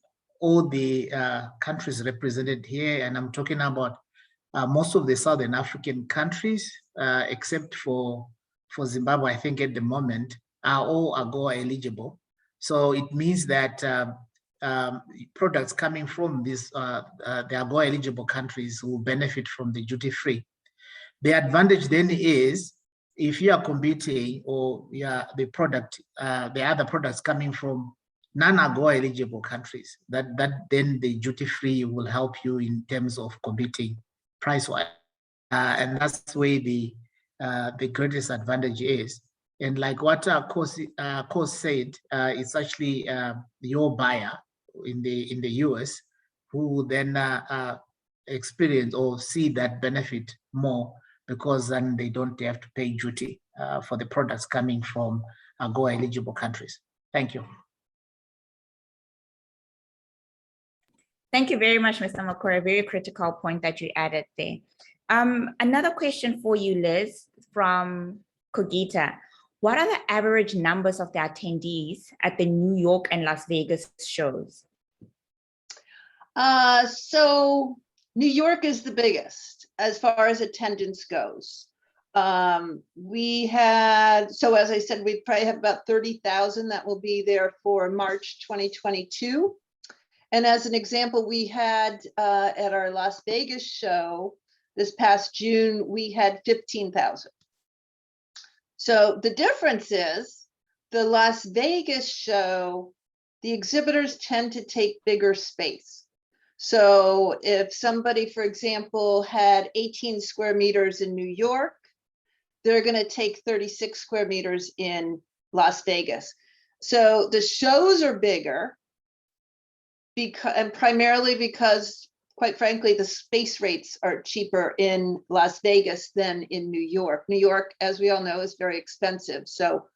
all the countries represented here, and I'm talking about most of the Southern African countries, except for Zimbabwe, I think at the moment, are all AGOA eligible. So it means that products coming from these the AGOA eligible countries will benefit from the duty free. The advantage then is if you are competing or the other products coming from non-AGOA eligible countries, that then the duty free will help you in terms of competing price wise, and that's where the greatest advantage is. And like what Kos said, it's actually your buyer in the US who then experience or see that benefit more, because then they don't have to pay duty for the products coming from AGOA eligible countries. Thank you. Thank you very much, Mr. Makore. Very critical point that you added there. Another question for you, Liz, from Kogita. What are the average numbers of the attendees at the New York and Las Vegas shows? So New York is the biggest as far as attendance goes. We had, so as I said, we probably have about 30,000 that will be there for March 2022. And as an example, we had at our Las Vegas show this past June, we had 15,000. So the difference is the Las Vegas show, the exhibitors tend to take bigger space. So if somebody, for example, had 18 square meters in New York, they're going to take 36 square meters in Las Vegas. So the shows are bigger and primarily because, quite frankly, the space rates are cheaper in Las Vegas than in New York. New York, as we all know, is very expensive. So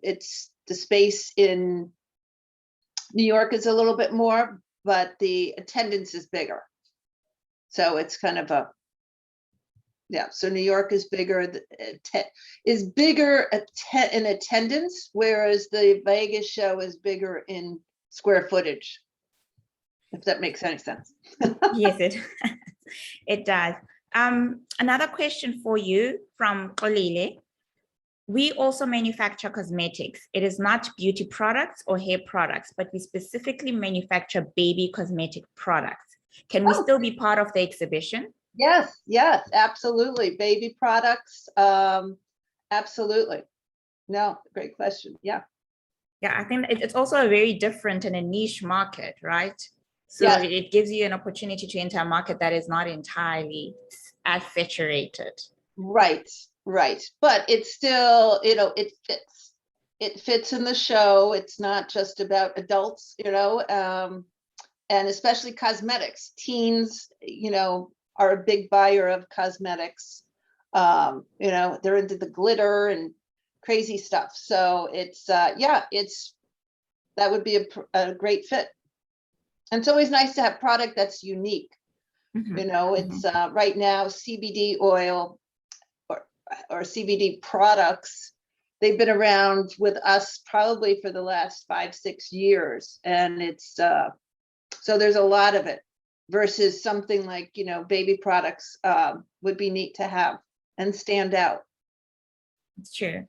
it's the space in New York is a little bit more, but the attendance is bigger. So it's kind of a, yeah, so New York is bigger, in attendance, whereas the Vegas show is bigger in square footage, if that makes any sense. Yes, it does. Another question for you from Kolile. We also manufacture cosmetics. It is not beauty products or hair products, but we specifically manufacture baby cosmetic products. Can we still be part of the exhibition? Yes, yes, absolutely. Baby products, absolutely. No, great question. Yeah. Yeah, I think it's also a very different and a niche market, right? So Yeah. it gives you an opportunity to enter a market that is not entirely as saturated. Right, right. But it's still, you know, it fits. It fits in the show. It's not just about adults, you know, and especially cosmetics. Teens, you know, are a big buyer of cosmetics. You know, they're into the glitter and crazy stuff. So it's, yeah, that would be a great fit. And it's always nice to have product that's unique. Mhm. You know, it's right now CBD oil or CBD products. They've been around with us probably for the last 5-6 years. And it's, so there's a lot of it versus something like, you know, baby products would be neat to have and stand out. It's true.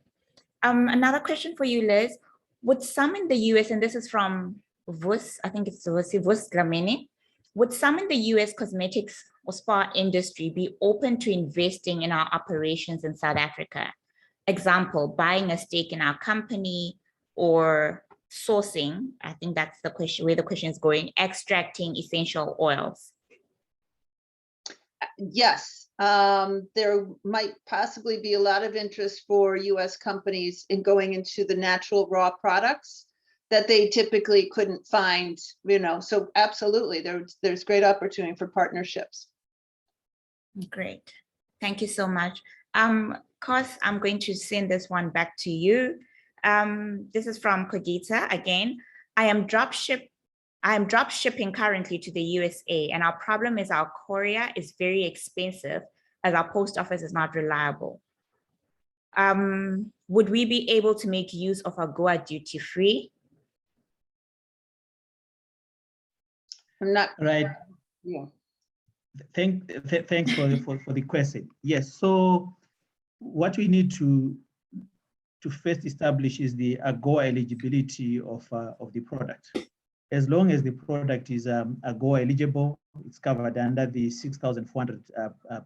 Another question for you, Liz. Would some in the US, and this is from Vus, I think it's Vus Dlamini, would some in the US cosmetics or spa industry be open to investing in our operations in South Africa? Example, buying a stake in our company or sourcing, I think that's the question, where the question is going, extracting essential oils. Yes, there might possibly be a lot of interest for US companies in going into the natural raw products that they typically couldn't find, you know, so absolutely, there's great opportunity for partnerships. Great, thank you so much. Kos, I'm going to send this one back to you. This is from Kogita again. I am drop shipping currently to the USA, and our problem is our courier is very expensive as our post office is not reliable. Would we be able to make use of AGOA duty free? I'm not Right. Yeah. Thanks for the question. Yes. So what we need to first establish is the AGOA eligibility of the product. as long as the product is AGOA eligible, it's covered under the 6,400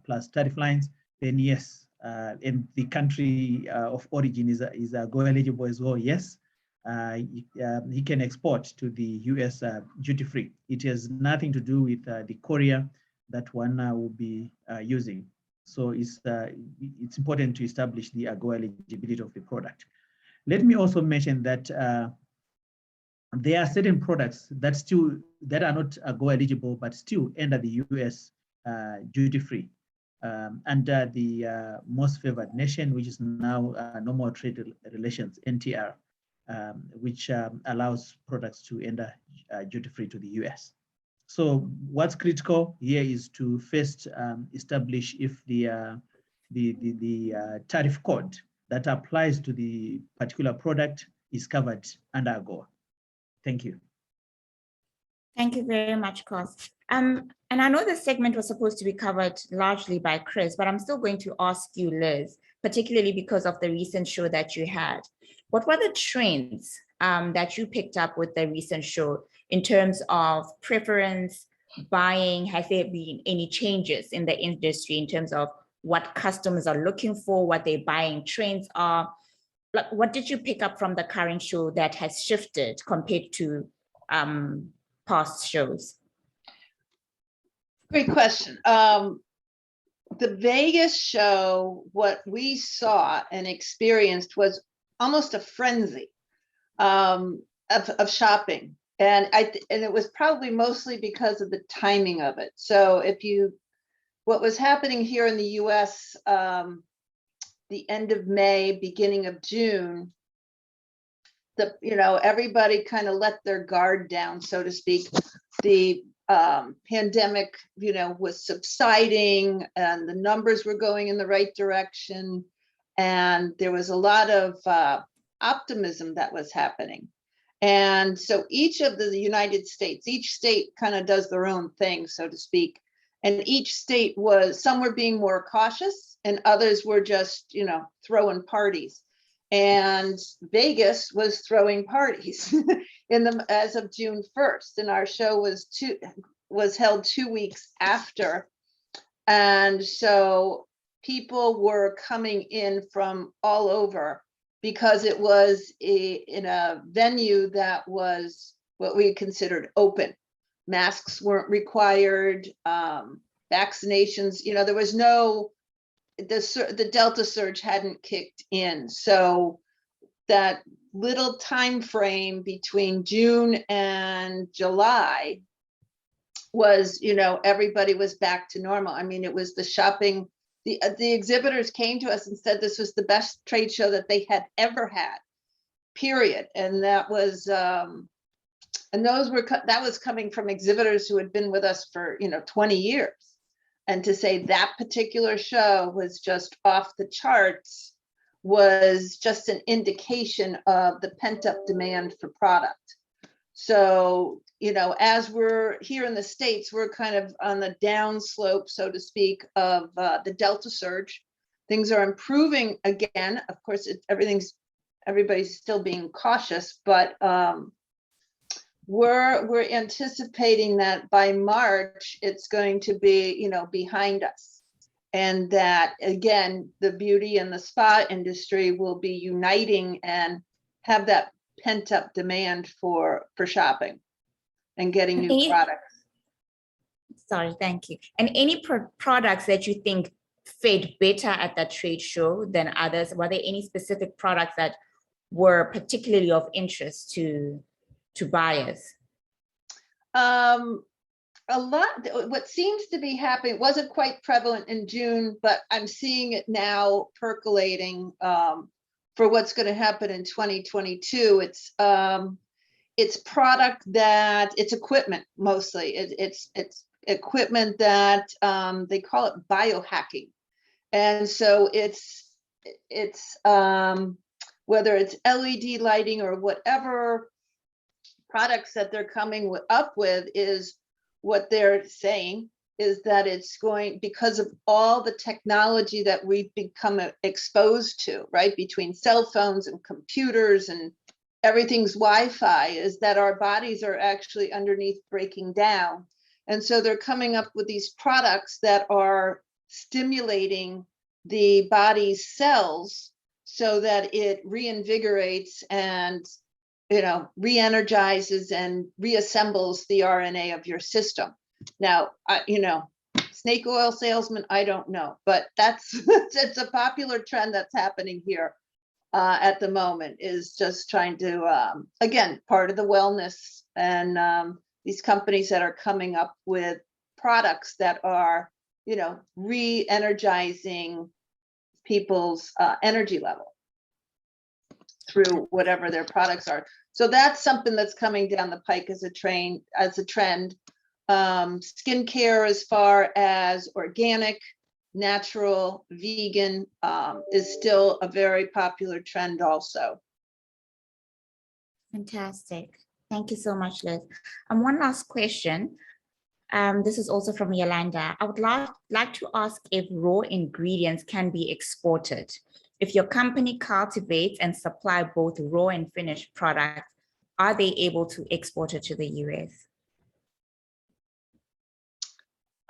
plus tariff lines, then yes. And the country of origin is AGOA eligible as well, yes. He can export to the US duty-free. It has nothing to do with the courier that one will be using. So it's important to establish the AGOA eligibility of the product. Let me also mention that there are certain products that are not AGOA eligible, but still enter the US duty-free under the most favored nation, which is now normal trade relations, NTR, which allows products to enter duty-free to the US. So what's critical here is to first establish if the tariff code that applies to the particular product is covered under AGOA. Thank you. Thank you very much, Kos. And I know this segment was supposed to be covered largely by Chris, but I'm still going to ask you, Liz, particularly because of the recent show that you had. What were the trends that you picked up with the recent show in terms of preference, buying? Has there been any changes in the industry in terms of what customers are looking for, what their buying trends are? Like, what did you pick up from the current show that has shifted compared to past shows? Great question. The Vegas show, what we saw and experienced was almost a frenzy of shopping. And it was probably mostly because of the timing of it. So what was happening here in the US, the end of May, beginning of June, everybody kind of let their guard down, so to speak. The pandemic, was subsiding and the numbers were going in the right direction. And there was a lot of optimism that was happening. And so each of the United States, each state kind of does their own thing, so to speak. And each state some were being more cautious and others were just, throwing parties. And Vegas was throwing parties as of June 1st. And our show was held 2 weeks after. And so people were coming in from all over because it was in a venue that was what we considered open. Masks weren't required, vaccinations, there was the Delta surge hadn't kicked in. So that little time frame between June and July was, everybody was back to normal. I mean, it was the shopping. The exhibitors came to us and said this was the best trade show that they had ever had, period. And that was, that was coming from exhibitors who had been with us for, 20 years. And to say that particular show was just off the charts was just an indication of the pent-up demand for product. So, as we're here in the States, we're kind of on the downslope, so to speak, of the Delta surge. Things are improving again. Of course, everybody's still being cautious, but we're anticipating that by March, it's going to be, behind us. And that, again, the beauty and the spa industry will be uniting and have that pent up demand for shopping and getting new products. Sorry, thank you. And any products that you think fared better at that trade show than others? Were there any specific products that were particularly of interest to buyers? A lot. What seems to be happening wasn't quite prevalent in June, but I'm seeing it now percolating for what's going to happen in 2022. It's product that it's equipment mostly. It's equipment that they call it biohacking, and so it's whether it's LED lighting or whatever products that they're coming up with, is what they're saying is that it's going, because of all the technology that we've become exposed to, right, between cell phones and computers and everything's Wi-Fi, is that our bodies are actually underneath breaking down. And so they're coming up with these products that are stimulating the body's cells so that it reinvigorates and, you know, re-energizes and reassembles the RNA of your system. Now, you know, snake oil salesman, I don't know, but that's it's a popular trend that's happening here at the moment, is just trying to, again, part of the wellness and these companies that are coming up with products that are, you know, re-energizing people's energy level through whatever their products are. So that's something that's coming down the pike as a trend. Skincare, as far as organic, natural, vegan, is still a very popular trend also. Fantastic. Thank you so much, Liz. One last question. This is also from Yolanda. I would like to ask if raw ingredients can be exported. If your company cultivates and supply both raw and finished products, are they able to export it to the US?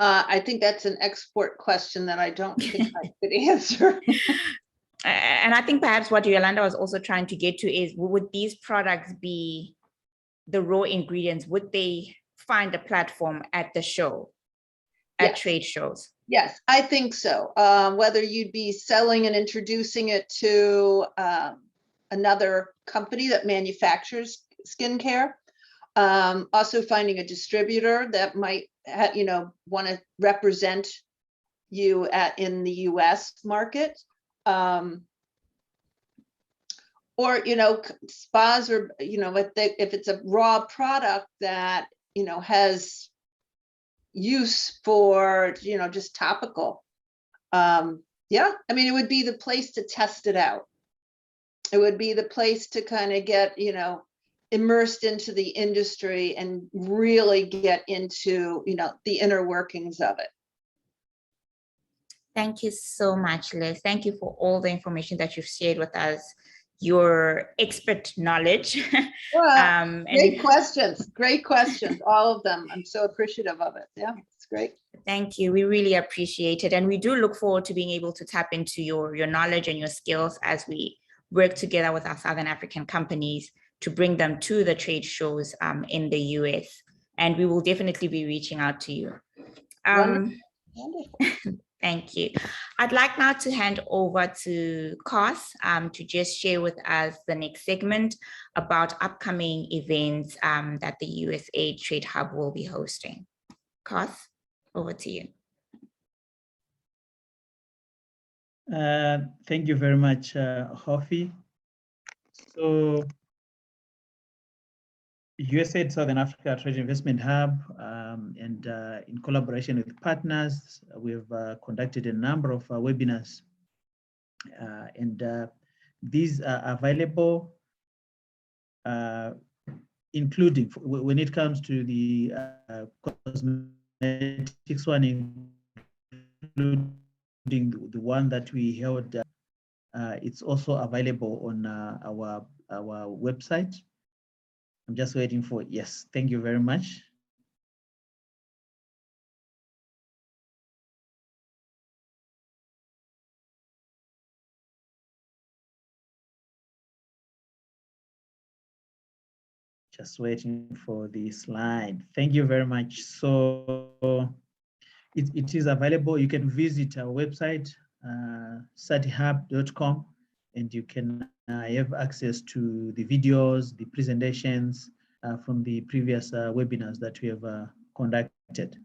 I think that's an export question that I don't think I could answer. And I think perhaps what Yolanda was also trying to get to is, would these products be the raw ingredients? Would they find a platform at the show, at trade shows? Yes, I think so. Whether you'd be selling and introducing it to another company that manufactures skincare, also finding a distributor that might, you know, want to represent you in the US market, or, you know, spas, or, you know, if it's a raw product that, you know, has use for, you know, just topical. Yeah, I mean, it would be the place to test it out. It would be the place to kind of get, you know, immersed into the industry and really get into, you know, the inner workings of it. Thank you so much, Liz. Thank you for all the information that you've shared with us, your expert knowledge. Well, great questions, all of them. I'm so appreciative of it. Yeah, it's great. Thank you. We really appreciate it. And we do look forward to being able to tap into your knowledge and your skills as we work together with our Southern African companies to bring them to the trade shows in the US. And we will definitely be reaching out to you. Wonderful. Thank you. I'd like now to hand over to Kos to just share with us the next segment about upcoming events that the USA Trade Hub will be hosting. Kos, over to you. Thank you very much, Hofi. So, USAID Southern Africa Trade Investment Hub, and in collaboration with partners, we've conducted a number of webinars, and these are available, including when it comes to the cosmetics one, including the one that we held. It's also available on our website. I'm just waiting for, yes, thank you very much. Just waiting for the slide. Thank you very much. So it is available. You can visit our website, satihub.com, and you can have access to the videos, the presentations from the previous webinars that we have conducted.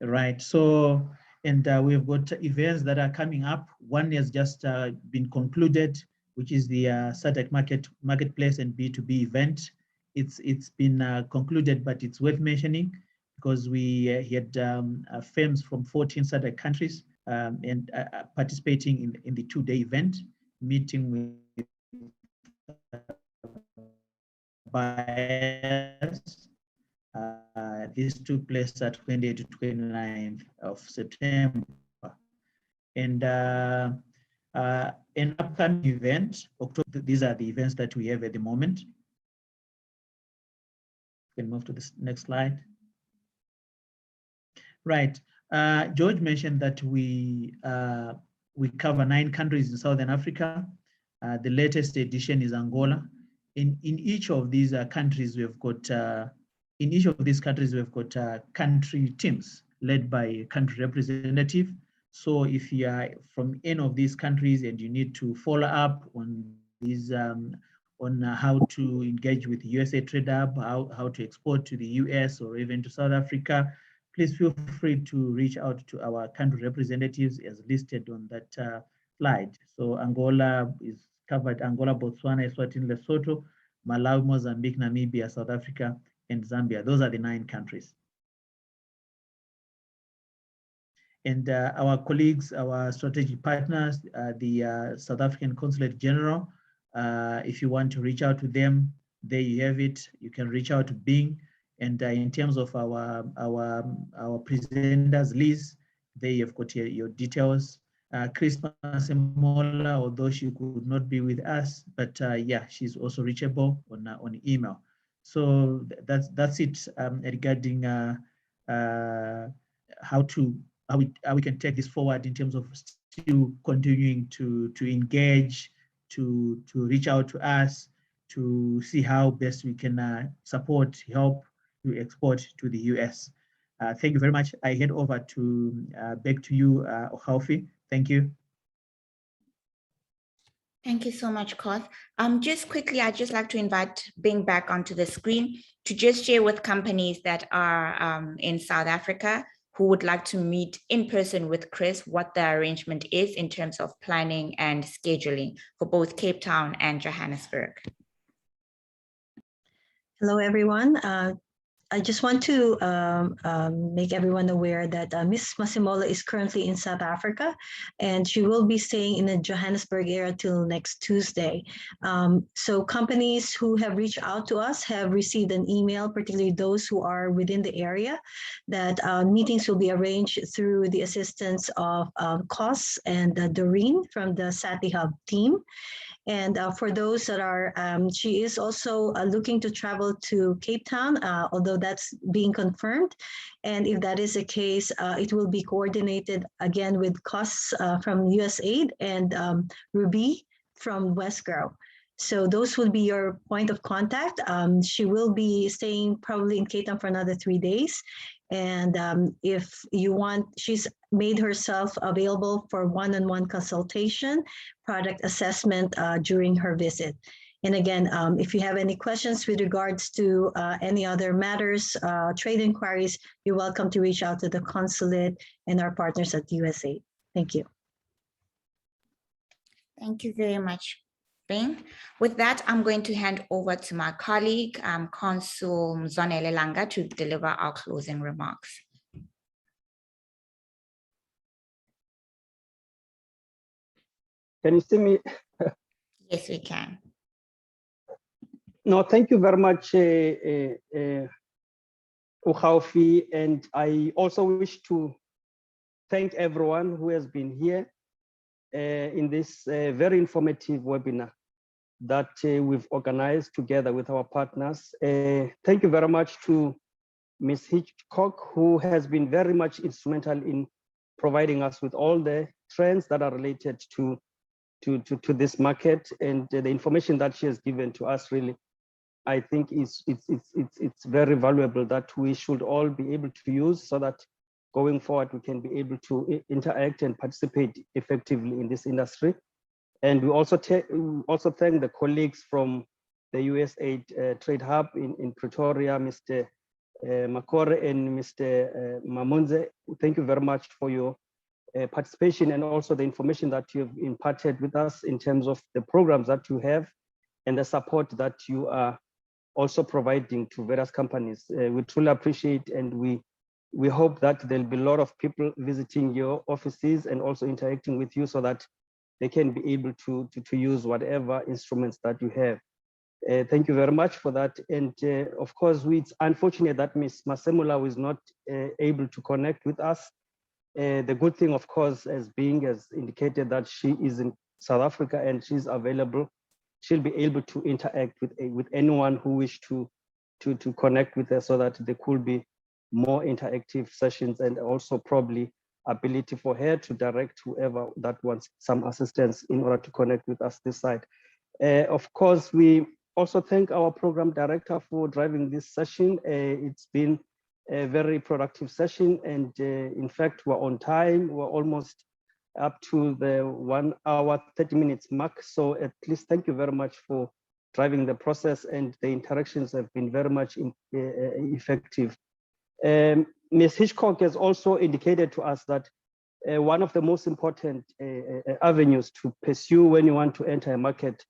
Right, so, and we've got events that are coming up. One has just been concluded, which is the SADC Marketplace and B2B event. It's been concluded, but it's worth mentioning because we had firms from 14 SADC countries and participating in the two-day event, meeting with buyers. This took place at 28th to 29th of September. And an upcoming event, October, these are the events that we have at the moment. We can move to the next slide. Right, George mentioned that we cover 9 countries in Southern Africa. The latest edition is Angola. In each of these countries, we've got country teams led by a country representative. So if you are from any of these countries and you need to follow up on these, on how to engage with USA Trade Hub, how to export to the US or even to South Africa, please feel free to reach out to our country representatives as listed on that slide. So Angola is covered: Angola, Botswana, Eswatini, Lesotho, Malawi, Mozambique, Namibia, South Africa, and Zambia. Those are the 9 countries. And our colleagues, our strategic partners, the South African Consulate General, if you want to reach out to them, there you have it. You can reach out to Bing. And in terms of our presenters, Liz, there you've got your details. Christmas Mola, although she could not be with us, but yeah, she's also reachable on email. So that's it regarding how we can take this forward in terms of still continuing to engage, to reach out to us, to see how best we can support, help to export to the US. Thank you very much. I hand over to back to you, Haufi. Thank you. Thank you so much, Koth. Just quickly, I'd just like to invite Bing back onto the screen to just share with companies that are in South Africa who would like to meet in person with Chris what the arrangement is in terms of planning and scheduling for both Cape Town and Johannesburg. Hello, everyone. I just want to make everyone aware that Ms. Masimola is currently in South Africa, and she will be staying in the Johannesburg area till next Tuesday. So companies who have reached out to us have received an email, particularly those who are within the area, that meetings will be arranged through the assistance of Kos and Doreen from the Sati Hub team. And for those that are, she is also looking to travel to Cape Town, although that's being confirmed. And if that is the case, it will be coordinated again with Kos from USAID and Ruby from Westgrow. So those will be your point of contact. She will be staying probably in Cape Town for another 3 days. And if you want, she's made herself available for one-on-one consultation, product assessment during her visit. And again, if you have any questions with regards to any other matters, trade inquiries, you're welcome to reach out to the consulate and our partners at USAID. Thank you. Thank you very much, Bing. With that, I'm going to hand over to my colleague, Consul Mzwanele Langa, to deliver our closing remarks. Can you see me? Yes, we can. No, thank you very much, Uhaufi. And I also wish to thank everyone who has been here in this very informative webinar that we've organized together with our partners. Thank you very much to Ms. Hitchcock, who has been very much instrumental in providing us with all the trends that are related to this market, and the information that she has given to us really, I think it's very valuable, that we should all be able to use, so that going forward we can be able to interact and participate effectively in this industry. And we also thank the colleagues from the USAID Trade Hub in Pretoria, Mr. Makore and Mr. Mamunze. Thank you very much for your participation, and also the information that you have imparted with us in terms of the programs that you have and the support that you are also providing to various companies. We truly appreciate, and we hope that there'll be a lot of people visiting your offices and also interacting with you, so that they can be able to use whatever instruments that you have. Thank you very much for that. And of course, it's unfortunate that Ms. Masemola was not able to connect with us. The good thing, of course, as indicated that she is in South Africa and she's available, she'll be able to interact with anyone who wish to connect with her, so that there could be more interactive sessions, and also probably ability for her to direct whoever that wants some assistance in order to connect with us this side. Of course, we also thank our program director for driving this session. It's been a very productive session, and in fact, we're on time. We're almost up to the 1 hour, 30 minutes mark. So at least thank you very much for driving the process, and the interactions have been very much effective. Ms. Hitchcock has also indicated to us that one of the most important avenues to pursue when you want to enter a market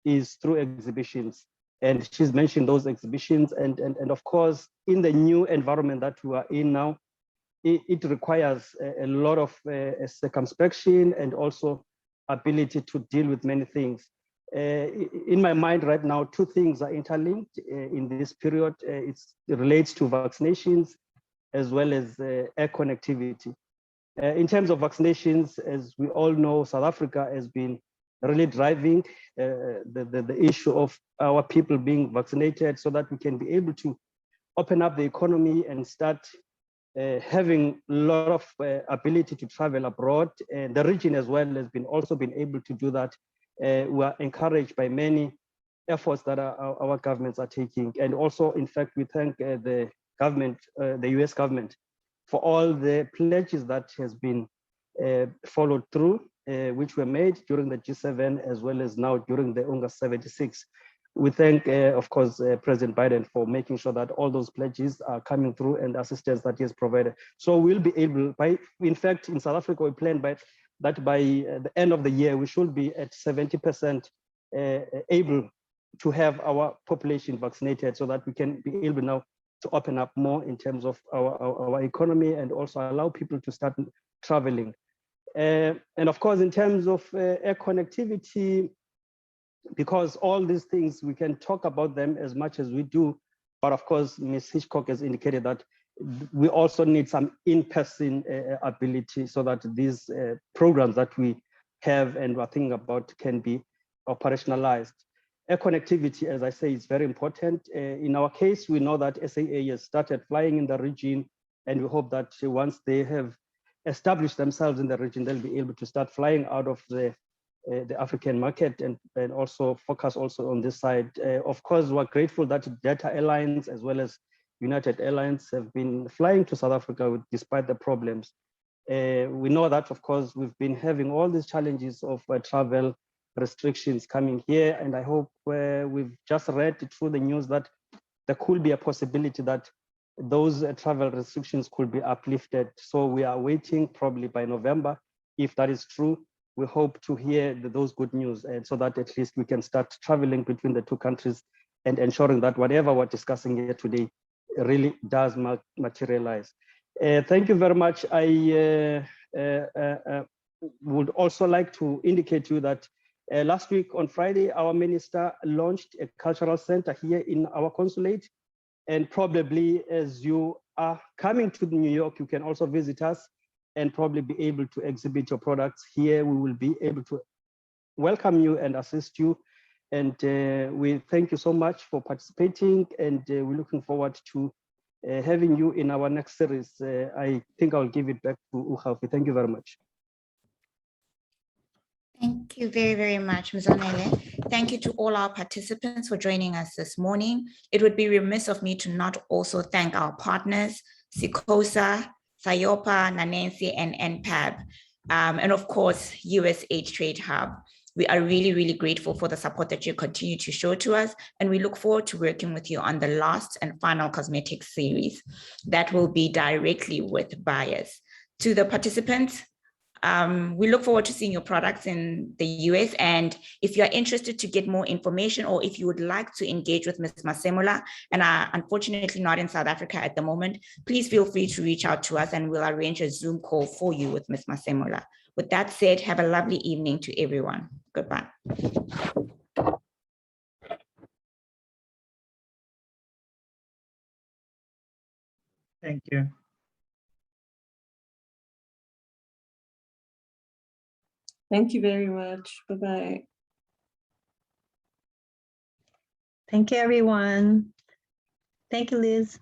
is through exhibitions. And she's mentioned those exhibitions. And of course, in the new environment that we are in now, it requires a lot of circumspection and also ability to deal with many things. In my mind right now, two things are interlinked in this period. It relates to vaccinations as well as air connectivity. In terms of vaccinations, as we all know, South Africa has been really driving the issue of our people being vaccinated, so that we can be able to open up the economy and start having a lot of ability to travel abroad. And the region as well has also been able to do that. We are encouraged by many efforts that our governments are taking. And also, in fact, we thank the government, the US government, for all the pledges that has been followed through, which were made during the G7 as well as now during the UNGA 76. We thank, of course, President Biden for making sure that all those pledges are coming through and assistance that he has provided. So we'll be able, in fact, in South Africa, we plan that by the end of the year, we should be at 70% able to have our population vaccinated, so that we can be able now to open up more in terms of our economy, and also allow people to start traveling. And of course, in terms of air connectivity, because all these things, we can talk about them as much as we do, but of course, Ms. Hitchcock has indicated that we also need some in-person ability, so that these programs that we have and are thinking about can be operationalized. Air connectivity, as I say, is very important. In our case, we know that SAA has started flying in the region, and we hope that once they have established themselves in the region, they'll be able to start flying out of the African market, and also focus also on this side. Of course, we're grateful that Delta Airlines as well as United Airlines have been flying to South Africa despite the problems. We know that, of course, we've been having all these challenges of travel restrictions coming here, and I hope we've just read through the news that there could be a possibility that those travel restrictions could be uplifted. So we are waiting probably by November. If that is true, we hope to hear those good news, and so that at least we can start traveling between the two countries and ensuring that whatever we're discussing here today really does materialize. Thank you very much. I would also like to indicate to you that last week on Friday, our minister launched a cultural center here in our consulate. And probably as you are coming to New York, you can also visit us and probably be able to exhibit your products here. We will be able to welcome you and assist you. And we thank you so much for participating, and we're looking forward to having you in our next series. I think I'll give it back to Ukhafi. Thank you very much. Thank you very, very much, Ms. Onele. Thank you to all our participants for joining us this morning. It would be remiss of me to not also thank our partners, SICOSA, SIOPA, NANENSI, and NPAB, and of course, USH Trade Hub. We are really, really grateful for the support that you continue to show to us, and we look forward to working with you on the last and final cosmetics series that will be directly with buyers. To the participants, we look forward to seeing your products in the US. And if you're interested to get more information, or if you would like to engage with Ms. Masemola and are unfortunately not in South Africa at the moment, please feel free to reach out to us and we'll arrange a Zoom call for you with Ms. Masemola. With that said, have a lovely evening to everyone. Goodbye. Thank you. Thank you very much. Bye-bye. Thank you, everyone. Thank you, Liz.